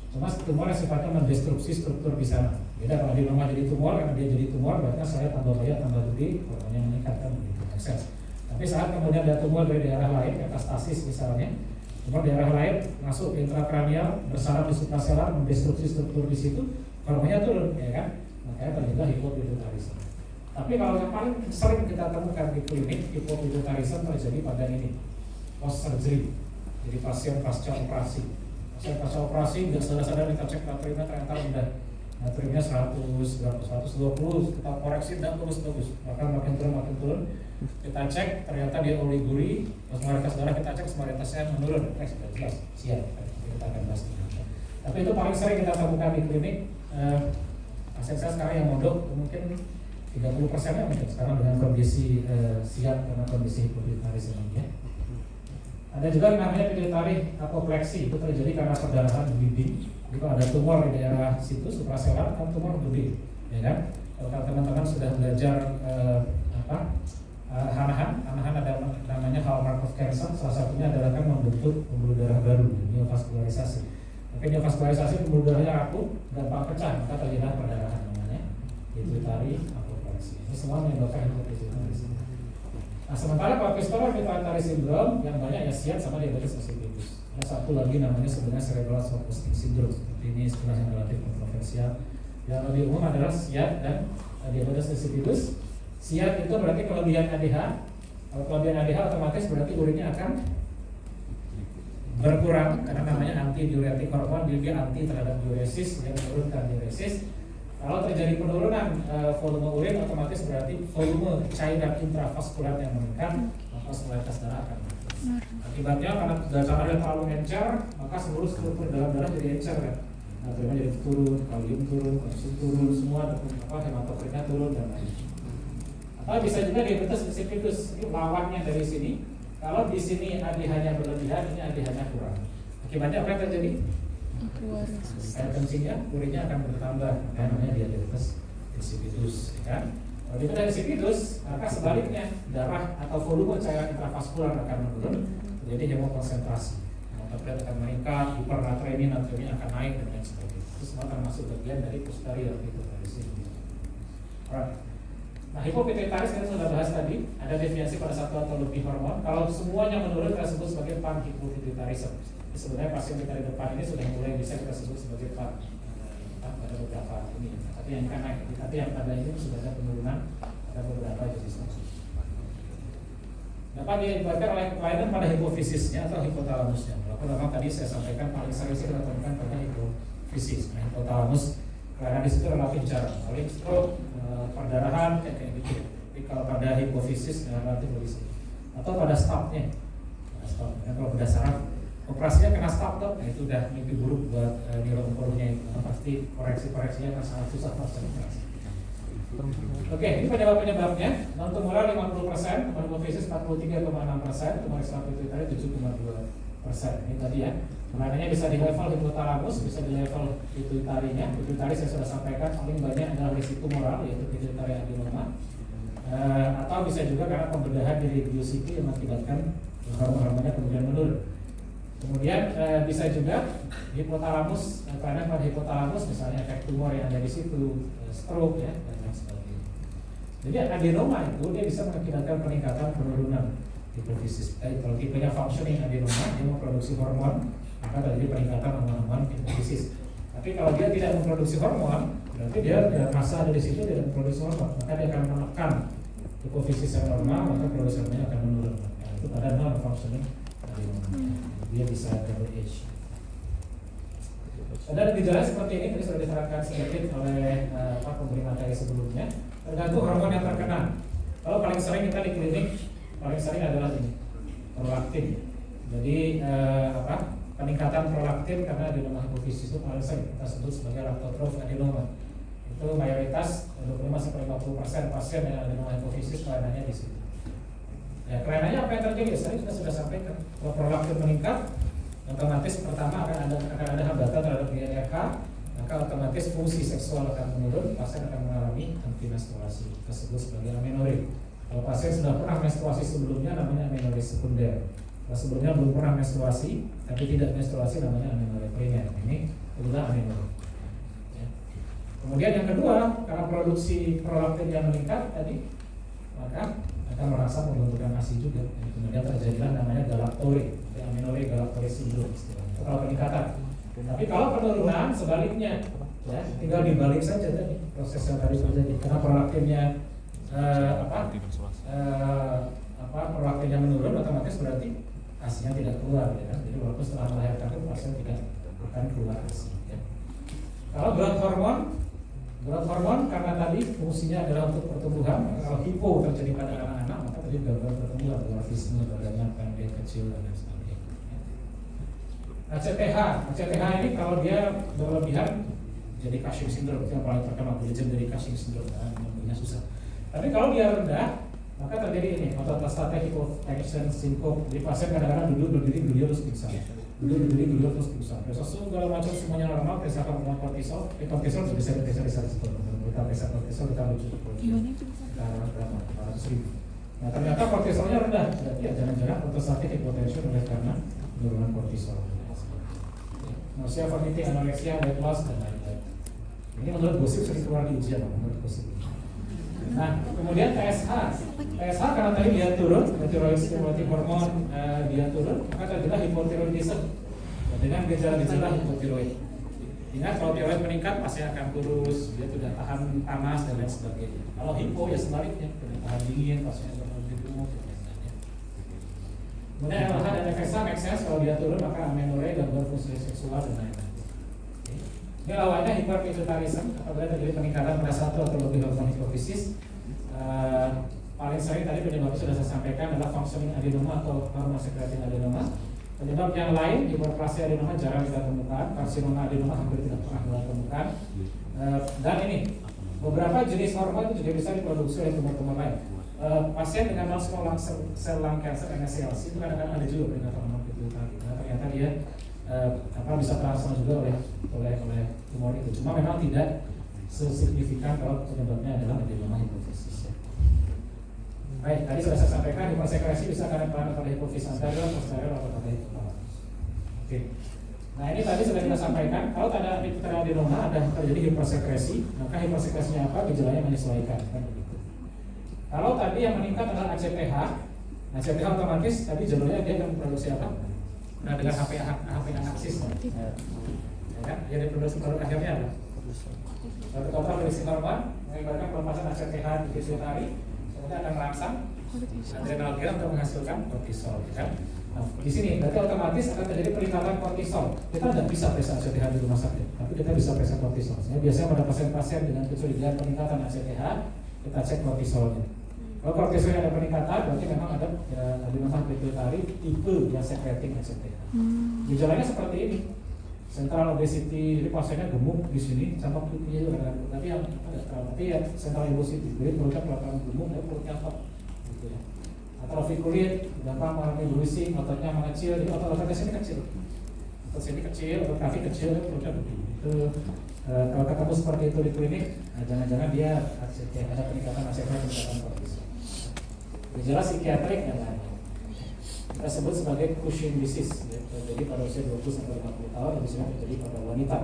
Cuma tumor yang sifatnya mendestruksi struktur di sana. Beda kalau adenoma jadi tumor, karena dia jadi tumor berarti saya tambah banyak, tambah gede, hormonnya meningkatkan begitu. Akses. Tapi saat kemudian ada tumor dari daerah lain, metastasis misalnya, tumor daerah lain masuk ke intrakranial, bersaraf di supraselar, mendestruksi struktur di situ, hormonnya turun, ya kan? Makanya terjadi hipopituitarism. Tapi kalau yang paling sering kita temukan di klinik, hipopituitarism terjadi pada ini, post surgery. Jadi pasien pasca operasi. Pasien pasca operasi nggak sadar-sadar kita cek natriumnya ternyata udah natriumnya 100, berapa 120, kita koreksi tidak bagus, bahkan makin turun. Kita cek ternyata dia oliguri, osmolitas darah kita cek osmolitasnya menurun, sudah jelas, siap kita akan bahas. Tapi itu paling sering kita temukan di klinik. Pasien saya sekarang yang mondok mungkin 30%-nya mungkin sekarang dengan kondisi siap karena kondisi hipotitaris ini ya. Ada juga yang namanya pituitari apopleksi, itu terjadi karena perdarahan di dinding. Jika ada tumor di daerah situ supraselular, kan tumor gede, ya kan? Kalau teman-teman sudah belajar Hanahan ada namanya hallmark of cancer, salah satunya adalah kan membentuk pembuluh darah baru, neovaskularisasi. Tapi neovaskularisasi pembuluh darahnya rapuh, gampang pecah, maka terjadi perdarahan namanya pituitari apopleksi. Ini semua menyebabkan hipopituitaris. Nah, sementara kalau postural pituitary syndrome yang banyak ya SIAD sama diabetes insipidus. Ada satu lagi namanya sebenarnya cerebral spastic syndrome. Seperti ini istilah yang relatif kontroversial. Yang lebih umum adalah SIAD dan diabetes insipidus. SIAD itu berarti kelebihan ADH. Kalau kelebihan ADH otomatis berarti urinnya akan berkurang karena namanya anti-diuretik hormon, dia anti terhadap diuresis, dia menurunkan diuresis. Kalau terjadi penurunan volume urin, otomatis berarti volume cairan intravaskular yang meningkat, maka osmolitas darah akan meningkat. Akibatnya karena darahnya terlalu encer, maka seluruh struktur dalam darah jadi encer kan. Natriumnya jadi turun, kalium turun, kalsium turun, semua hematokritnya turun dan lain. Atau bisa juga diabetes insipidus, ini lawannya dari sini. Kalau di sini ADH-nya berlebihan, ini ADH-nya kurang. Akibatnya apa yang terjadi? Air kencingnya, urinnya akan bertambah, namanya diabetes insipidus, kan? Kalau diabetes insipidus, maka sebaliknya darah atau volume cairan intravaskular akan menurun, jadi hemokonsentrasi. Hematokrit akan meningkat, hipernatremia, natriumnya akan naik dan lain sebagainya. Itu semua termasuk bagian dari posterior pituitaris syndrome. Nah, hipopituitaris kita sudah bahas tadi, ada definiasi pada satu atau lebih hormon. Kalau semuanya menurun, kita sebut sebagai panhipopituitarism. Sebenarnya pasien kita di depan ini sudah mulai bisa kita sebut sebagai pada beberapa ini. Tapi yang kan naik, tapi yang pada ini sudah ada penurunan pada beberapa jenis kasus. Dapat dibuatkan oleh kelainan pada hipofisisnya atau hipotalamusnya. Walaupun memang tadi saya sampaikan paling sering sih kita temukan pada hipofisis. Nah, hipotalamus kelainan di situ relatif jarang. Paling stroke, perdarahan kayak gitu. Tapi kalau pada hipofisis relatif lebih sering. Atau pada stapnya. Kalau pada saraf operasinya kena stop tuh, nah itu udah mimpi buruk buat neuroonkologinya itu. Pasti koreksi-koreksinya akan sangat susah pasca operasi. Oke, ini penyebab-penyebabnya. Non tumoral 50%, tumor hipofisis 43,6%, tumor eksternal pituitari 7,2%. Ini tadi ya. Kelainannya bisa di level hipotalamus, bisa di level pituitarinya. Pituitari saya sudah sampaikan paling banyak adalah risiko moral, yaitu pituitari adenoma. Atau bisa juga karena pembedahan dari biosiki yang mengakibatkan hormon-hormonnya kemudian menurun. Kemudian bisa juga hipotalamus, kelainan pada hipotalamus, misalnya efek tumor yang ada di situ, stroke ya, dan lain sebagainya. Jadi adenoma itu dia bisa mengakibatkan peningkatan penurunan hipofisis. Kalau tipenya functioning adenoma, dia memproduksi hormon, maka terjadi peningkatan hormon hipofisis. Tapi kalau dia tidak memproduksi hormon, berarti dia masa ada di situ tidak memproduksi hormon, maka dia akan menekan hipofisis yang normal, maka produksi hormonnya akan menurun. Nah, itu pada non functioning adenoma. Dia bisa double H. Ada gejala seperti ini, tadi sudah disarankan sedikit oleh pemberi materi sebelumnya. Tergantung hormon yang terkena. Kalau paling sering kita di klinik, paling sering adalah ini, prolaktin. Jadi peningkatan prolaktin karena adenoma hipofisis itu paling sering kita sebut sebagai lactotroph adenoma. Itu mayoritas 25-50% pasien dengan adenoma hipofisis kelainannya di situ. Ya, kelainannya apa yang terjadi? Tadi kita sudah sampaikan. Kalau prolaktin meningkat, otomatis pertama akan ada hambatan terhadap GnRH, maka otomatis fungsi seksual akan menurun, pasien akan mengalami antimenstruasi, tersebut sebagai amenorrhea. Kalau pasien sudah pernah menstruasi sebelumnya, namanya amenorrhea sekunder. Kalau sebelumnya belum pernah menstruasi, tapi tidak menstruasi, namanya amenorrhea primer. Ini adalah amenorrhea. Ya. Kemudian yang kedua, karena produksi prolaktin yang meningkat tadi, maka akan merasa membutuhkan ASI juga. Kemudian terjadilah namanya galaktorrhea, amenorrhea galaktorrhea syndrome istilahnya. Itu kalau peningkatan. Tapi kalau penurunan sebaliknya, ya tinggal dibalik saja tadi proses yang tadi terjadi. Karena prolaktinnya prolaktinnya menurun, otomatis berarti ASI-nya tidak keluar, ya kan? Jadi walaupun setelah melahirkan itu pasien tidak akan keluar ASI. Ya. Kalau growth hormone karena tadi fungsinya adalah untuk pertumbuhan. Kalau hipo terjadi pada anak-anak, maka tadi gagal pertumbuhan, dwarfisme, badannya pendek, kecil dan lain sebagainya. ACTH ini kalau dia berlebihan jadi Cushing syndrome, yang paling terkenal jadi Cushing syndrome, namanya susah. Tapi kalau dia rendah, maka terjadi ini otostatic hypotension syndrome. Jadi pasien kadang-kadang duduk berdiri beliau terus pingsan, duduk berdiri beliau terus pingsan. Besok segala macam semuanya normal, periksa hormon kortisol, kortisol bisa seperti kita periksa kortisol kita lucu, Gimana itu bisa? kita berapa 400.000. Nah ternyata kortisolnya rendah, berarti ya jangan-jangan otostatic hypotension oleh karena penurunan kortisol. Nausea, vomiting, anoreksia, weight loss dan lain-lain. Ini menurut gosip sering keluar di ujian, menurut gosip. Nah, kemudian TSH karena tadi dia turun, thyroid stimulating hormone dia turun, maka terjadilah hypothyroidism dengan gejala-gejala hypothyroid. Ingat kalau tiroid meningkat pasti akan kurus, dia tidak tahan panas dan lain sebagainya. Kalau hipo ya sebaliknya, tidak tahan dingin, pasiennya akan lebih gemuk dan lain-lainnya. Kemudian LH dan FSH make sense, kalau dia turun maka amenorrhea, gangguan fungsi seksual dan lain-lain. Ini lawannya hiperpituitarism, apabila terjadi peningkatan pada satu atau lebih hormon hipofisis. Paling sering tadi penyebabnya sudah saya sampaikan adalah functioning adenoma atau hormon secreting adenoma. Penyebab yang lain, hiperplasia adenoma jarang kita temukan, karsinoma adenoma hampir tidak pernah kita temukan. Dan ini beberapa jenis hormon itu juga bisa diproduksi oleh tumor-tumor lain. Pasien dengan non-small cell lung cancer (NSCLC) itu kadang-kadang ada juga peringatan hormon pituitari. Nah, ternyata dia bisa transfer juga oleh tumor itu. Cuma memang tidak sesignifikan kalau penyebabnya adalah adenoma hipofisis. Baik, tadi sudah saya sampaikan hipersekresi bisa karena pada hipofisis anterior, posterior atau pada hipotalamus. Oke. Nah ini tadi sudah kita sampaikan. Kalau ada pituitari adenoma ada terjadi hipersekresi, maka hipersekresinya apa? Gejalanya menyesuaikan. Kan begitu. Kalau tadi yang meningkat adalah ACTH, ACTH otomatis tadi jalurnya dia akan memproduksi apa? Nah dengan HP anaksis, ya kan? Jadi produksi produk akhirnya apa? Total produksi hormon mengibarkan pelepasan ACTH di pituitari, kemudian akan merangsang adrenal gland untuk menghasilkan kortisol, ya kan? Nah, di sini berarti otomatis akan terjadi peningkatan kortisol. Kita tidak bisa periksa ACTH di rumah sakit, tapi kita bisa periksa kortisol. Biasanya pada pasien-pasien dengan kecurigaan peningkatan ACTH, kita cek kortisolnya. Kalau kortisolnya ada peningkatan, berarti memang ada adenoma pituitari tipe yang secreting ACTH. Gejalanya seperti ini, central obesity, jadi pasiennya gemuk di sini, sama putihnya juga kan, tapi yang tapi ya central obesity, jadi perutnya kelihatan gemuk, dan perutnya top, gitu ya. Atrofi kulit, gampang mengalami bruising, ototnya mengecil, jadi otot-ototnya sini kecil, otot sini kecil, otot kaki kecil, perutnya gede. Itu kalau ketemu seperti itu di klinik, nah jangan-jangan dia ada peningkatan ACTH, peningkatan kortisol. Gejala psikiatrik dan lain-lain. Kita sebut sebagai Cushing disease, ya, terjadi pada usia 20-50 tahun, biasanya terjadi pada wanita.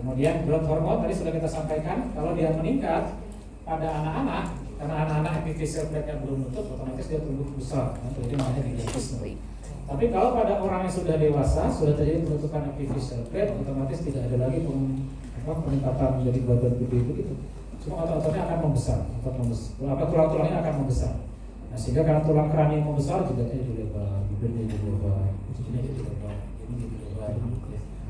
Kemudian growth hormone tadi sudah kita sampaikan, kalau dia meningkat pada anak-anak, karena anak-anak epiphyseal plate-nya belum nutup, otomatis dia tumbuh besar, jadi namanya gigantisme. Tapi kalau pada orang yang sudah dewasa, sudah terjadi penutupan epiphyseal plate, otomatis tidak ada lagi peningkatan menjadi badan gede begitu. Cuma otot-ototnya akan membesar, tulang-tulangnya akan membesar. Nah, sehingga karena tulang kranium membesar, jidatnya jadi lebar, bibirnya jadi lebar, kucingnya jadi lebar, ini jadi lebar.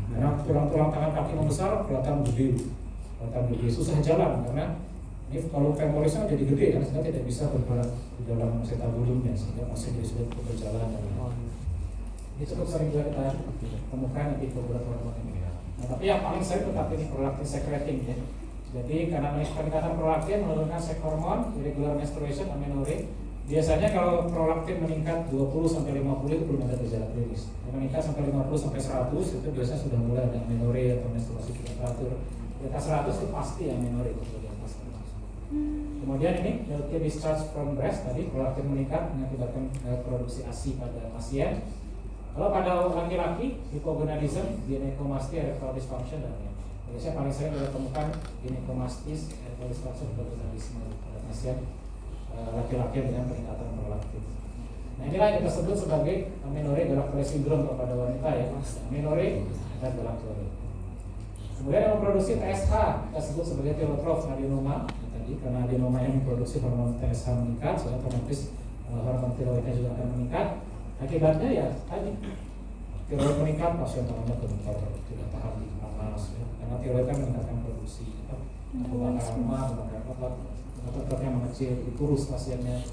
Karena tulang-tulang tangan kaki membesar, kelihatan gede, susah jalan karena ini kalau femorisnya jadi gede kan, sehingga tidak bisa bergerak di dalam acetabulimnya, sehingga masih jadi sulit untuk berjalan. Ini cukup sering juga kita temukan di beberapa hormon ini. Nah, tapi yang paling sering tetap ini prolaktin secreting ya. Jadi karena peningkatan prolaktin menurunkan seks hormon, irregular menstruation, amenorrhea. Biasanya kalau prolaktin meningkat 20-50 itu belum ada gejala klinis. Kalau meningkat sampai 50-100 itu biasanya sudah mulai ada amenorrhea atau menstruasi tidak teratur. Di atas 100 itu pasti amenorrhea itu di atas 100. Kemudian ini milky discharge from breast tadi prolaktin meningkat mengakibatkan produksi ASI pada pasien. Kalau pada laki-laki hipogonadism, ginecomastia, erectile dysfunction dan lain-lain. Biasanya paling sering kita temukan ginecomastis, erectile dysfunction, hipogonadisme pada pasien laki-laki dengan peningkatan prolaktin. Nah inilah yang kita sebut sebagai amenorrhea galactose syndrome pada wanita ya, amenorrhea dan galactose. Kemudian yang memproduksi TSH kita sebut sebagai thyrotrophs adenoma tadi, karena adenoma yang memproduksi hormon TSH meningkat, sehingga otomatis hormon tiroidnya juga akan meningkat. Akibatnya ya tadi tiroid meningkat, pasien tangannya gemetar, tidak tahan panas, ya. Karena tiroid kan meningkatkan produksi pembakaran lemak, pembakaran ototnya mengecil, dikurus pasiennya.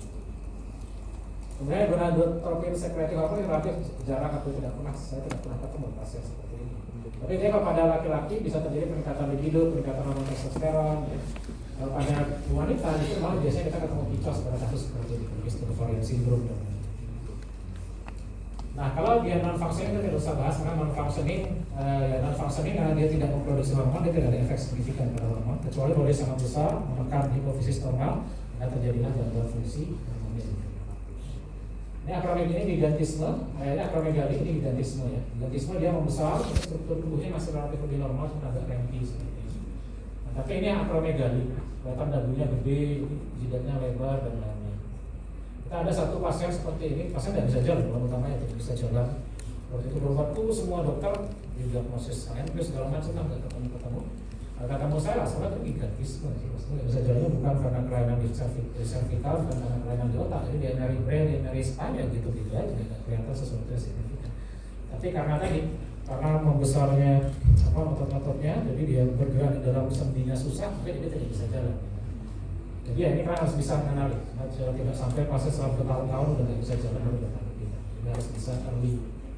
Kemudian gonadotropin secretory hormone relatif jarang atau tidak pernah, saya tidak pernah ketemu pasien seperti ini. Tapi dia kalau pada laki-laki bisa terjadi peningkatan libido, peningkatan hormon testosteron. Ya. Kalau pada wanita itu malah biasanya kita ketemu PCOS pada kasus seperti ini, polycystic ovarian syndrome dan lain-lain. Nah, kalau dia non functioning kita tidak usah bahas karena non functioning karena dia tidak memproduksi hormon, dia tidak ada efek signifikan pada hormon, kecuali kalau dia sangat besar menekan hipofisis normal, maka terjadilah gangguan fungsi hormonnya. Ini akromegaly ini gigantisme, akromegaly ini gigantisme ya. Gigantisme dia membesar, struktur tubuhnya masih relatif lebih normal, cuma agak rempih seperti ini. Nah, tapi ini akromegaly, kelihatan dagunya gede, jidatnya lebar dan lain-lain. Kita ada satu pasien seperti ini, pasien tidak bisa jalan, kalau utamanya tidak bisa jalan. Waktu itu berobat semua dokter diagnosis ANP segala macam, nggak ketemu. Ketemu saya lah, soalnya itu gigantisme, maksudnya bisa jalan bukan karena kelainan di cervical, bukan karena kelainan di otak, jadi dia nyari brain, dia nyari spine, gitu aja, nggak kelihatan sesuatu yang signifikan. Tapi karena tadi, karena membesarnya otot-ototnya, jadi dia bergerak di dalam sendinya susah, maka dia tidak bisa jalan. Jadi ya ini kan harus bisa mengenali, tidak sampai pasien selama bertahun-tahun udah nggak bisa jalan baru datang ke kita. Jadi harus bisa early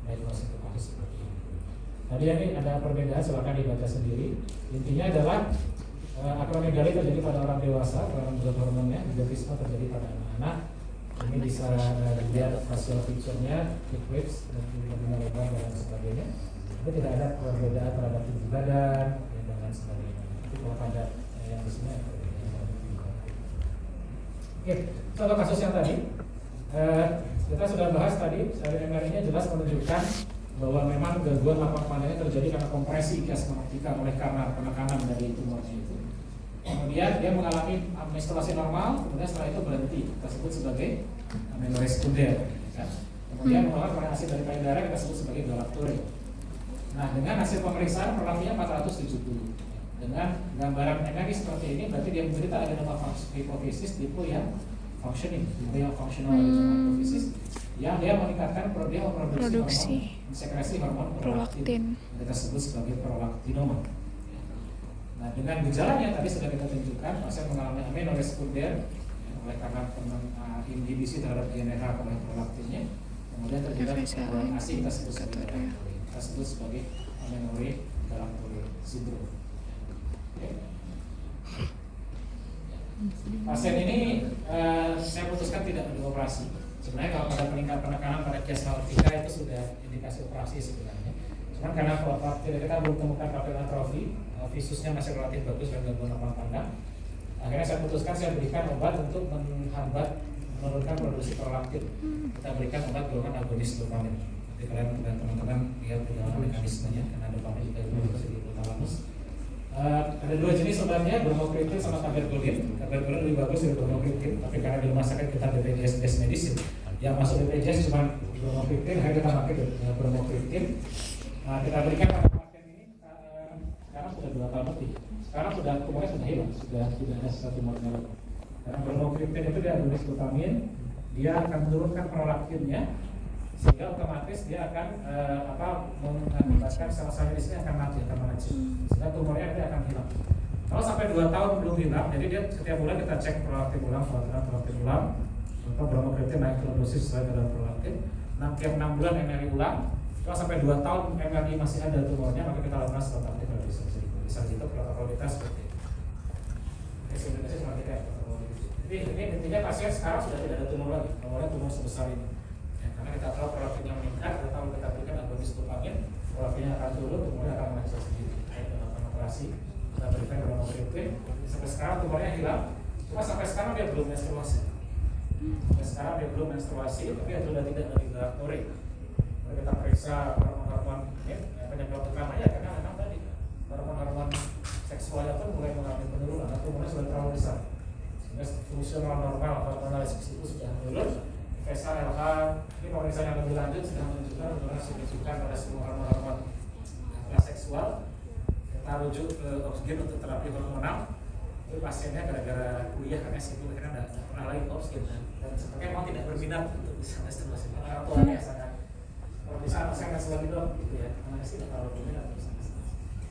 diagnosis untuk kasus seperti ini. Tadi ini ada perbedaan, silakan dibaca sendiri. Intinya adalah akromegaly terjadi pada orang dewasa, kelainan growth hormonnya, gigantisme terjadi pada anak-anak. Ini bisa dilihat facial feature-nya, eclipse, dan kemudian lebar dan sebagainya. Tapi tidak ada perbedaan terhadap tinggi badan dan lain sebagainya. Tapi kalau pada yang di sini oke, contoh kasus yang tadi kita sudah bahas tadi, dari MRI-nya jelas menunjukkan bahwa memang gangguan lapang pandangnya terjadi karena kompresi chiasmatica oleh karena penekanan dari tumornya itu. Kemudian dia mengalami menstruasi normal, kemudian setelah itu berhenti, kita sebut sebagai amenorrhea sekunder. Kemudian mengeluarkan koreksi dari payudara kita sebut sebagai galactorrhea. Nah, dengan hasil pemeriksaan prolaktinnya 470. Dengan gambaran MRI seperti ini, berarti dia menderita adenoma hipofisis tipe yang functioning, tipe yang functional adenoma hipofisis, yang dia meningkatkan dia memproduksi hormon, sekresi hormon prolaktin, kita sebut sebagai prolaktinoma. Nah, dengan gejalanya tadi sudah kita tunjukkan, pasien mengalami amenorrhea sekunder oleh karena inhibisi terhadap GnRH oleh prolaktinnya, kemudian terjadi penurunan ASI kita sebut sebagai amenorrhea galactorrhea syndrome. Pasien ini saya putuskan tidak dioperasi. Sebenarnya kalau pada penekanan pada chiasmatica itu sudah indikasi operasi sebenarnya. Cuma karena kita belum temukan papil atrofi, visusnya masih relatif bagus dan gangguan lapang pandang. Akhirnya saya putuskan saya berikan obat untuk menghambat menurunkan produksi prolaktin. Kita berikan obat golongan agonis dopamin. Jadi kalian dan teman-teman lihat bagaimana mekanismenya, karena dopamin juga berfungsi di hipotalamus. Ada dua jenis obatnya, bromokriptin sama cabergoline. Cabergoline lebih bagus dari bromokriptin, tapi karena di rumah sakit kita BPJS best medicine, yang masuk BPJS cuma bromokriptin, akhirnya kita pakai bromokriptin. Kita berikan pada pasien ini sekarang sudah 2 tahun lebih. Sekarang sudah tumornya sudah hilang, sudah tidak ada sisa tumornya lagi. Karena bromokriptin itu dia agonis glutamin, dia akan menurunkan prolaktinnya, sehingga otomatis dia akan mengakibatkan sel-sel medisnya akan mati, akan mengecil, sehingga tumornya dia akan hilang. Kalau sampai 2 tahun belum hilang, jadi dia setiap bulan kita cek prolaktin ulang, atau bromokriptin naik dosis sesuai kadar prolaktin. Tiap 6 bulan MRI ulang. Kalau sampai 2 tahun MRI masih ada tumornya, maka kita lakukan setelah aktif radiologi. Bisa itu protokol kita seperti itu. Sebenarnya seperti itu. Jadi ini intinya pasien sekarang sudah tidak ada tumor lagi, tumornya tumor sebesar ini. Karena kita tahu prolaktinnya meningkat, kita tahu kita berikan agonis dopamin, prolaktinnya akan turun, tumornya akan mengecil sendiri. Kita lakukan operasi, kita berikan bromokriptin. Sampai sekarang tumornya hilang, cuma sampai sekarang dia belum menstruasi. Tapi itu sudah tidak lagi galactorrhea. Kita periksa hormon-hormon penyebab utamanya karena memang tadi hormon-hormon seksualnya pun mulai mengalami penurunan, atau tumornya sudah terlalu besar. Sehingga fungsional normal hormonalisis itu sudah menurun. PSA LH, ini pemeriksaan yang lebih lanjut sudah menunjukkan penurunan signifikan pada semua hormon-hormon seksual. Kita rujuk ke oksigen untuk terapi hormonal. Tapi pasiennya gara-gara kuliah karena sibuk, karena tidak pernah lagi oksigen dan sepertinya mau tidak berminat untuk bisa menstruasi. Orang tuanya sangat lagi dong gitu ya, karena sih tidak terlalu rumit atau bisa.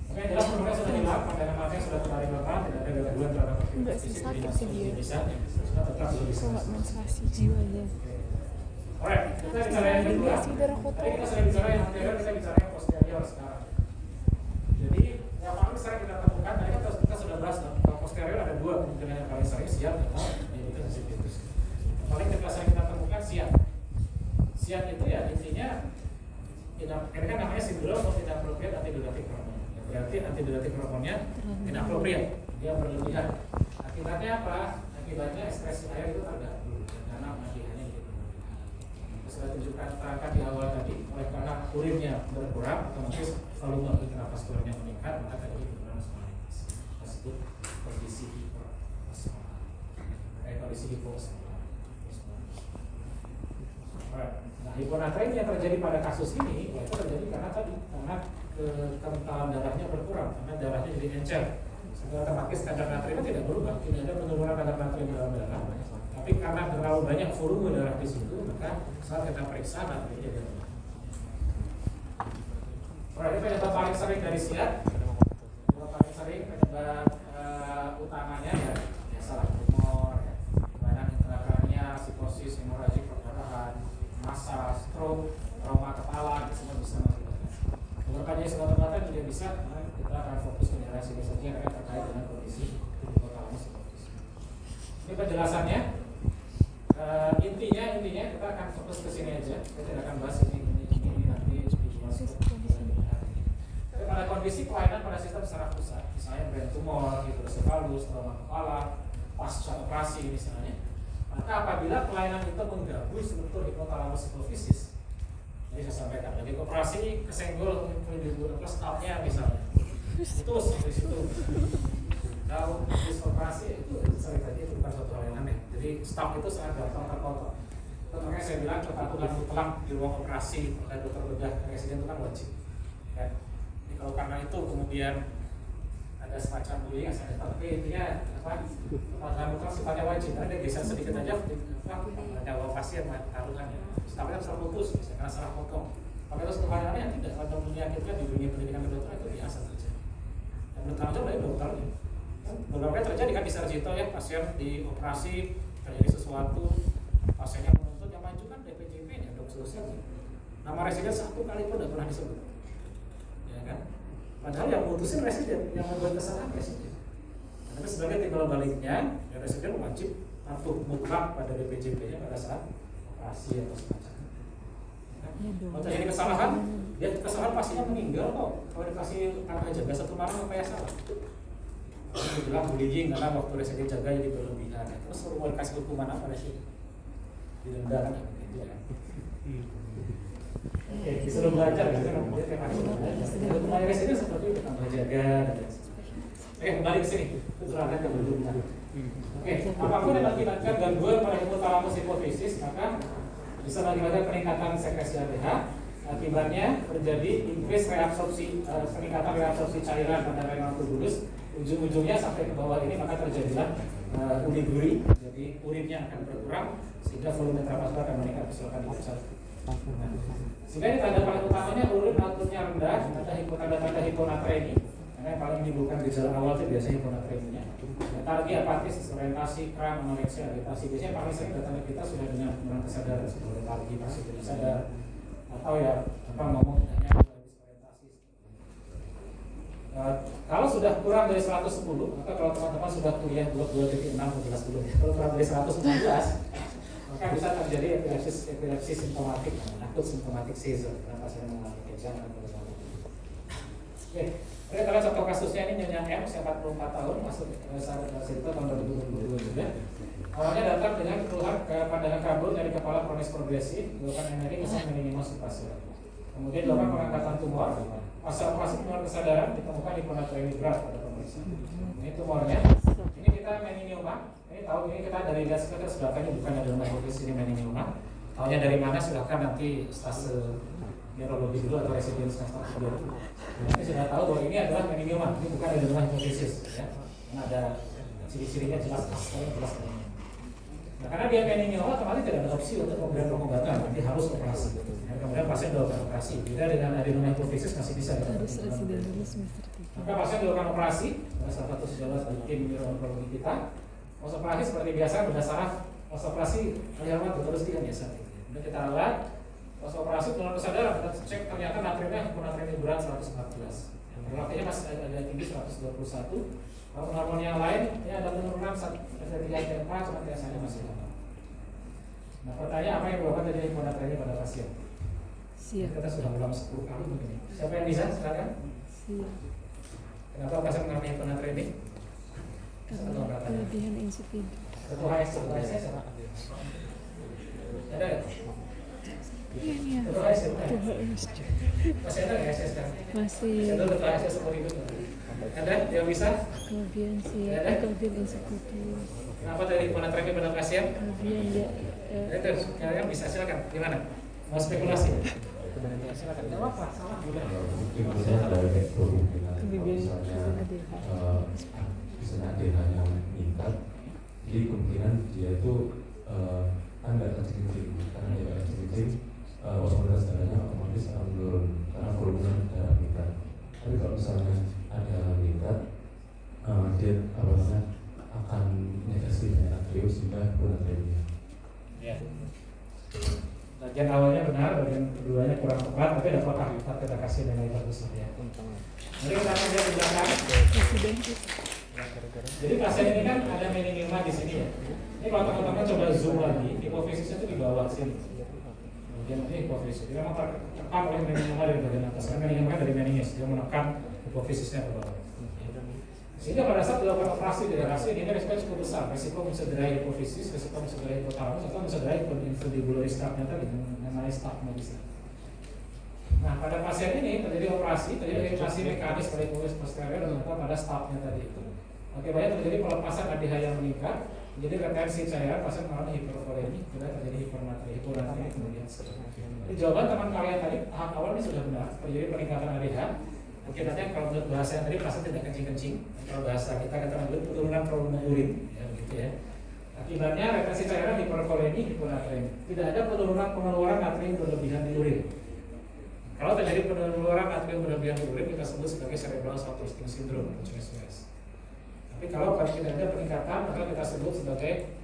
Oke, jelas nomornya sudah hilang, pandangan matanya sudah kembali normal, tidak ada gangguan terhadap Enggak aktivitas sih, fisik sakit di sih dia. Indonesia, sudah tetap bisa. Kok nggak menstruasi jiwanya? Alright, kita bicara yang kedua. Sih darah kotor. Tadi kita sudah bicara yang anterior, kita bicara yang posterior sekarang. Jadi yang paling sering kita temukan, tadi kita sudah bahas, kalau posterior ada dua kemungkinan yang paling sering, siap atau diabetes insipidus. Paling kita sering kita temukan siap. Siap itu ya intinya, ini kan namanya sindrom of inappropriate antidiuretic hormone. Berarti antidiuretic hormonnya inappropriate, dia berlebihan. Akibatnya apa? Akibatnya ekspresi air itu terganggu karena matiannya gitu. Sudah tunjukkan terangkat di awal tadi, oleh karena urinnya berkurang, otomatis volume intravaskularnya meningkat, maka terjadi penurunan osmolarity. Tersebut kondisi hiposmolar. Nah, hiponatremia yang terjadi pada kasus ini, itu terjadi karena kekentalan darahnya berkurang, karena darahnya jadi encer. Sehingga otomatis kadar natrium tidak berubah, tidak ada penurunan kadar natrium dalam darah. Tapi karena terlalu banyak volume darah di situ, maka saat kita periksa natriumnya jadi rendah. Ini penyebab paling sering dari SIAD. Penyebab paling sering penyebab utamanya ya biasalah tumor, kelainan intrakranial, psikosis, hemoragik perdarahan, massa, stroke, trauma kepala, itu semua bisa mengakibatkan. Beberapa jenis obat-obatan juga bisa, kita akan fokus ke daerah sini saja karena terkait dengan kondisi hipotalamus psikosis. Ini penjelasannya. Intinya kita akan fokus ke sini aja. Kita tidak akan bahas ini nanti di masuk. Tapi pada kondisi kelainan pada sistem saraf pusat, misalnya brain tumor, hidrosefalus, trauma kepala, pasca operasi misalnya, maka apabila kelainan itu mengganggu struktur hipotalamus hipofisis, jadi saya sampaikan, jadi operasi kesenggol stafnya misalnya, putus di situ. Kalau habis operasi itu sering tadi itu bukan suatu hal yang aneh. Jadi staf itu sangat gampang terkontrol. Makanya saya bilang kepatuhan mutlak di ruang operasi oleh dokter bedah residen itu kan wajib. Kan? Jadi kalau karena itu kemudian ada semacam bullying, tapi intinya kepatuhan mutlak sifatnya wajib. Karena dia geser sedikit aja, nyawa pasien taruhannya. Stafnya bisa putus, karena salah potong. Kalau itu satu hal yang tidak ada menyakitkan di dunia pendidikan kedokteran itu biasa terjadi. Dan bertanggung jawab dari dokternya. Beberapa kali terjadi kan di Sarjito ya, pasien dioperasi terjadi sesuatu, pasiennya menuntut yang maju kan DPJP-nya, dok sosial. Nama residen satu kali pun tidak pernah disebut, ya kan? Padahal yang memutusin residen, yang membuat kesalahan residen. Tapi sebagai timbal baliknya, ya residen wajib patuh mutlak pada DPJP-nya pada saat operasi atau semacamnya. Kalau terjadi kesalahan, dia kesalahan pastinya meninggal kok. Kalau dikasih karena jaga satu malam apa ya salah? Dibilang bullying karena waktu residen jaga jadi berlebihan. Terus mau dikasih hukuman apa residen? Didenda kan? Oke, disuruh belajar gitu kan? Dia kayak belajar. Hukuman residen seperti itu tambah jaga. Oke, kembali ke sini. Itu serangan yang berlebihan. Oke, apapun yang mengakibatkan gangguan pada hipotalamus hipofisis, maka bisa mengakibatkan peningkatan sekresi ATH. Akibatnya terjadi increase reabsorpsi, peningkatan reabsorpsi cairan pada renal tubulus. Ujung-ujungnya sampai ke bawah ini maka terjadilah uliguri, jadi urinnya akan berkurang sehingga volume intravaskular akan meningkat. Silakan dibaca. Sehingga ini tanda paling utamanya urin outputnya rendah, tanda-tanda hiponatremi. Karena yang paling menimbulkan gejala awal itu biasanya hiponatreminya. Letargi, apatis, disorientasi, kram, anoreksia, agitasi. Biasanya paling sering datangnya kita sudah dengan penurunan kesadaran seperti letargi, pasif tidak sadar, atau ya ngomong hanya disorientasi. Kalau sudah kurang dari 110, maka kalau teman-teman sudah kuliah 22.6 jelas belum ya. Kalau kurang dari 119, maka bisa terjadi epilepsi simptomatik, akut simptomatik seizure, karena pasien mengalami kejang atau berbagai. Oke, kita lihat contoh kasusnya ini Nyonya M, 44 tahun, masuk ke Sarjito tahun 2022 juga. Awalnya datang dengan keluhan pandangan kabur dari kepala kronis progresif, dilakukan MRI misal minimum supasel. Kemudian dilakukan pengangkatan tumor. Pasca operasi penurunan kesadaran ditemukan hiponatremi berat pada pemeriksaan. Ini tumornya. Ini kita meningioma. Ini tahu ini kita dari lihat sekitar sebelahnya bukan ada hipotesis ini meningioma. Tahunya dari mana silahkan nanti stase neurologi dulu atau residen semester kedua. Ini sudah tahu bahwa ini adalah meningioma. Ini bukan ada hipotesis ya. Ini ada ciri-cirinya jelas. Nah, karena dia meningioma otomatis tidak ada opsi untuk pemberian pengobatan, nanti harus operasi. Dan kemudian pasien dilakukan operasi. Beda dengan adenoma hipofisis masih bisa Harus residen dulu semester 3. maka pasien dilakukan operasi, salah satu sejawat dari tim neurologi kita. Operasi seperti biasa beda saraf, operasi menyelamat terus tidak biasa. Kemudian kita rawat, operasi turun kesadaran, kita cek ternyata natriumnya hiponatremia berat 114. Artinya masih ada tinggi 121. Kalau hormon yang lain, ya ada penurunan dari TSH, cuma TSH-nya masih lama. Nah, pertanyaan apa yang menyebabkan terjadi hiponatremia pada pasien? Siap. Kita sudah ulang 10 kali begini. Siapa yang bisa? Silakan. Siap. Kenapa pasien mengalami hiponatremia? Karena kelebihan insulin. Satu HS, siapa? Ada nggak? Iya. Satu HS, masih ada nggak HS sekarang? Masih. Masih ada satu HS seperti itu. Ada yang bisa? Kelebihan siap. Kelebihan insulin. Kenapa dari hiponatremia pada pasien? Kelebihan dia. Itu, yang bisa silakan. Gimana? Mau spekulasi? Silakan. Tidak apa-apa, salah juga. Misalnya ada kemungkinan Kelebihan misalnya ADH. misalnya ADH-nya meningkat, jadi kemungkinan dia itu kan nggak kencing, karena dia nggak kencing, osmolas darahnya otomatis akan menurun karena volume darah meningkat. Tapi kalau misalnya ada meningkat, dia apa namanya akan negasi banyak natrium sehingga hiponatremia. Ya. Bagian awalnya benar, bagian keduanya kurang tepat, tapi ada kotak kita kasih dengan itu bagus ya. Jadi kita akan lihat di belakang. Presiden. Jadi pasien ini kan ada meningioma di sini ya. Ini kalau teman-teman coba zoom lagi, hipofisisnya itu di bawah sini. Kemudian ini hipofisis, dia memang terkekang oleh meningioma dari bagian atas. Karena meningioma dari meninges, dia menekan hipofisisnya ke bawah. Sehingga pada saat dilakukan operasi di daerah sini, ini resiko cukup besar. Resiko mencederai hipofisis, resiko mencederai hipotalamus, atau mencederai infundibulary scarpnya tadi, namanya scarpnya bisa. Nah, pada pasien ini terjadi operasi mekanis pada hipofisis posterior dan pada scarpnya tadi itu. Akibatnya terjadi pelepasan ADH yang meningkat, jadi retensi cairan, pasien mengalami hipervolemi, kemudian terjadi hiponatremia kemudian. Jadi jawaban teman kalian tadi tahap awal ini sudah benar, terjadi peningkatan ADH. Akibatnya kalau menurut bahasa yang tadi pasien tidak kencing-kencing, kalau bahasa kita katakan dulu penurunan volume urin, ya begitu ya. Akibatnya retensi cairan hipervolemi, hiponatremia. Tidak ada pengeluaran natrium berlebihan di urin. Kalau terjadi pengeluaran natrium berlebihan di urin, kita sebut sebagai cerebral shortlisting syndrome atau CSVS. Tapi kalau tidak ada peningkatan, maka kita sebut sebagai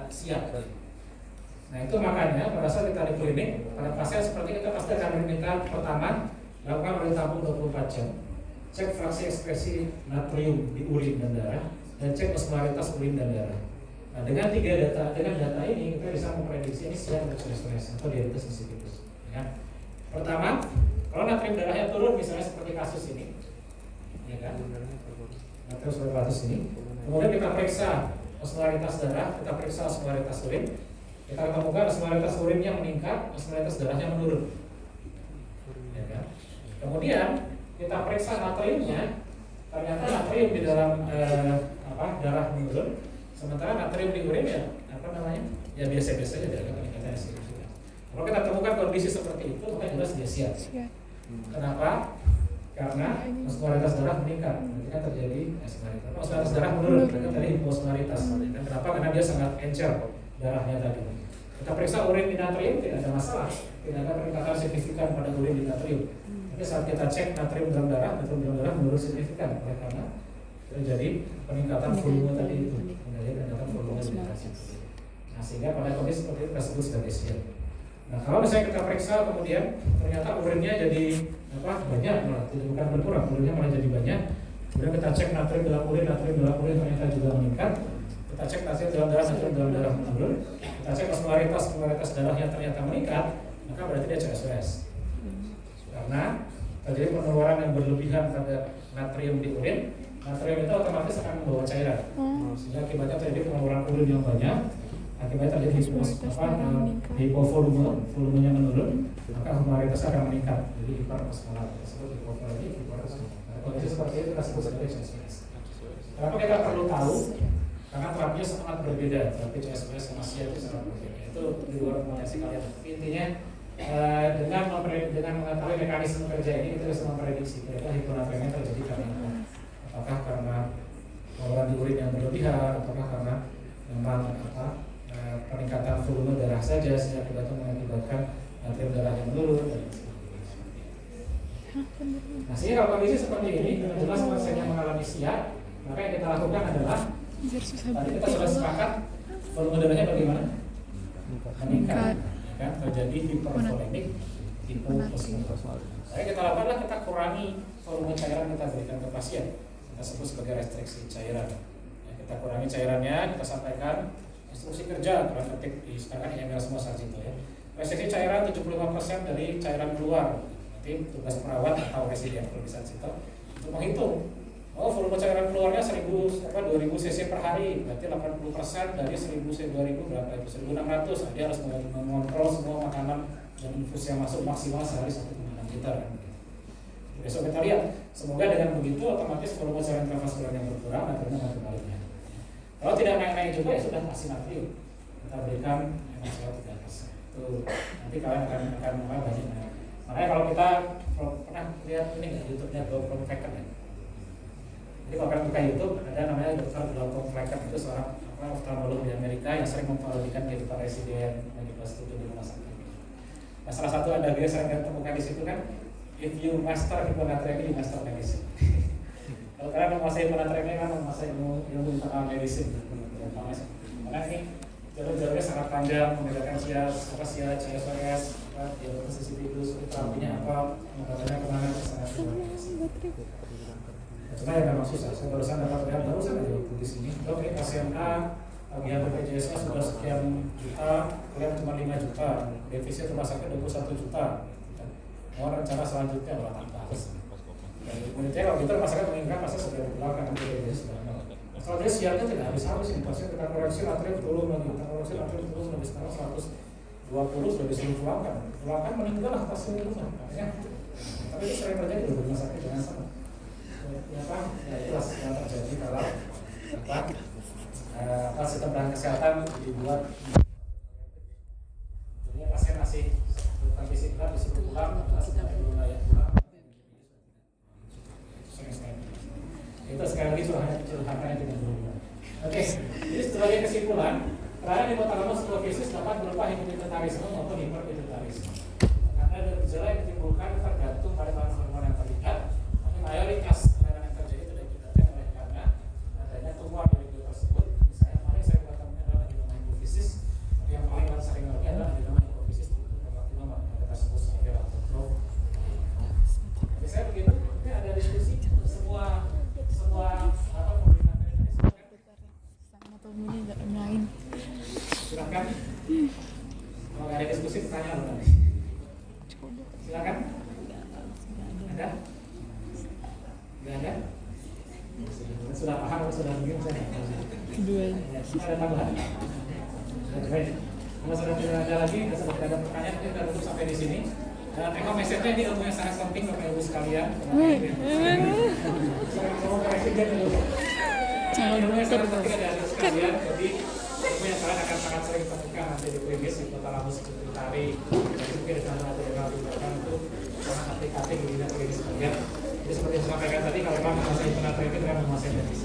siap. Nah itu makanya pada saat kita di klinik, pada pasien seperti itu pasti akan diminta pertama lakukan oleh tabung 24 jam, cek fraksi ekspresi natrium di urin dan darah, dan cek osmolaritas urin dan darah. Nah dengan data ini kita bisa memprediksi ini siap untuk CSVS atau diabetes insipidus. Ya. Pertama, kalau natrium darahnya turun misalnya seperti kasus ini, ya kan? Natrium 900 ini, kemudian kita periksa osmolaritas darah, kita periksa osmolaritas urin, kita temukan osmolaritas urinnya meningkat, osmolaritas darahnya menurun. Ya kan? Kemudian kita periksa natriumnya, ternyata natrium di dalam darah menurun, sementara natrium di urin ya biasa-biasa saja, tidak ada peningkatan signifikan. Kalau kita temukan kondisi seperti itu, maka jelas dia siap. Kenapa? Karena osmolaritas darah meningkat, ketika terjadi osmolaritas darah menurun, ketika tadi hiposmolaritas. Dan kenapa? Karena dia sangat encer darahnya tadi. Kita periksa urin di natrium, tidak ada masalah, tidak ada peningkatan signifikan pada urin di natrium. Tapi saat kita cek natrium dalam darah menurun signifikan, oleh karena terjadi peningkatan volume tadi itu, peningkatan volume medikasi. Nah sehingga pada kondisi seperti itu kita sebut sebagai siap. Nah kalau misalnya kita periksa kemudian ternyata urinnya jadi banyak, malah bukan berkurang, urinnya malah jadi banyak. Kemudian kita cek natrium dalam urin ternyata juga meningkat. Kita cek natrium dalam darah menurun. Kita cek osmolaritas darahnya ternyata meningkat, maka berarti dia CSVS. Karena terjadi pengeluaran yang berlebihan pada natrium di urin, natrium itu otomatis akan membawa cairan. Sehingga akibatnya terjadi pengeluaran urin yang banyak, akibatnya terjadi volumenya menurun, maka osmolaritas akan meningkat. Jadi hiperosmolar tersebut hipovolemi, hiperosmolar. Kondisi seperti itu kita sebut sebagai CSVS. Kenapa kita perlu tahu? Karena terapinya sangat berbeda, terapi CSVS sama SIA itu sangat berbeda. Itu di luar komunikasi kalian. Intinya dengan mengetahui mekanisme kerja ini kita bisa memprediksi kira-kira hiponatremia terjadi karena apa? Apakah karena pengeluaran di urin yang berlebihan, apakah karena memang peningkatan volume darah saja sehingga mengakibatkan natrium darahnya menurun. Nah, sehingga kalau kondisi seperti ini, jelas pasiennya mengalami SIA, maka yang kita lakukan adalah tadi kita sudah sepakat volume darahnya bagaimana? Meningkat, ya kan? Terjadi hipervolemik, hipoosmotik. Jadi kita lakukanlah kita kurangi volume cairan kita berikan ke pasien. Kita sebut sebagai restriksi cairan. Ya, kita kurangi cairannya, kita sampaikan instruksi kerja dalam ketik di sekarang email semua saat itu ya. Restriksi cairan 75% dari cairan keluar. Nanti tugas perawat atau residen kalau bisa situ untuk menghitung. Oh, volume cairan keluarnya 2000 cc per hari, berarti 80% dari 1000 cc 2000 berapa itu? 1600. Dia harus mengontrol semua makanan dan infus yang masuk maksimal sehari 1,6 liter. Besok kita lihat, semoga dengan begitu otomatis volume cairan intravaskular yang berkurang, natriumnya akan kembalinya. Kalau tidak naik-naik juga ya sudah kasih natrium. Kita berikan NaCl 3%. Itu nanti kalian akan banyak. Makanya kalau kita pernah lihat ini nggak YouTube-nya Glaucom Faker ya. Jadi kalau kalian buka YouTube ada namanya Dr. Glaucom Faker, itu seorang oftalmolog di Amerika yang sering memparodikan kehidupan residen medical student di rumah sakit. Nah, salah satu ada dia sering temukan di situ kan, if you master hiponatremia, you master medicine. Kalau kalian menguasai hiponatremia kan menguasai ilmu internal medicine. Karena ini jalur-jalurnya sangat panjang, membedakan CSOS, diagnosis sensitif, terapinya apa, pengobatan kemana, sangat cuma yang memang susah. Saya barusan dapat lihat barusan aja waktu di sini. Oke, pasien A tagihan BPJS sudah sekian juta, kalian cuma 5 juta, defisit rumah sakit 21 juta. Mau rencana selanjutnya berapa harus? Menurut saya kalau kita rumah sakit mengingat pasti sudah dikeluarkan BPJS sudah. Kalau dia siapnya tidak habis-habis, pasien kita koreksi natrium turun lagi, kita koreksi natrium turun lebih sekarang 120 sudah disuruh pulang meninggal lah pasien itu makanya. Tapi itu sering terjadi di rumah sakit dengan sama. Ya jelas yang terjadi kalau sistem pertahanan kesehatan dibuat. Jadi pasien masih fisik berat disuruh pulang, sudah dulu layak pulang. Itu sekali lagi curhatan yang tidak berubah. Oke, jadi sebagai kesimpulan, kelainan hipotalamus hipofisis dapat berupa hipopituitarisme maupun hiperpituitarisme. Karena dari gejala yang ditimbulkan tergantung pada bahan hormon yang terlihat, tapi mayoritas kelainan yang terjadi tidak disebabkan oleh karena adanya tumor di tubuh tersebut. Misalnya kemarin saya katakan adalah adenoma hipofisis, tapi yang paling sering lagi adalah adenoma hipofisis nomor kita sebut sebagai autotroph. Jadi saya begitu, ini ada diskusi semua pemerintah ini sama tahun ini nggak main. silakan. Kalau nggak ada diskusi tanya loh nanti. Silakan. Ada? Nggak ada? Sudah paham atau sudah begini saya? Kedua. Ada tambahan? Baik. Kalau sudah tidak ada lagi, sudah tidak ada pertanyaan, kita sudah tutup sampai di sini. Dan tengok message-nya ini ilmu yang sangat penting Bapak Ibu sekalian. Semoga presiden dulu. Ilmu yang sangat penting ada sekalian. Jadi ilmu yang kalian akan sangat sering temukan nanti di klinis, di hipotalamus pituitari, jadi mungkin di sana ada yang melakukan itu sangat aplikatif di klinis sekalian. Jadi seperti yang saya sampaikan tadi, kalau memang menguasai hiponatremia dengan menguasai medis.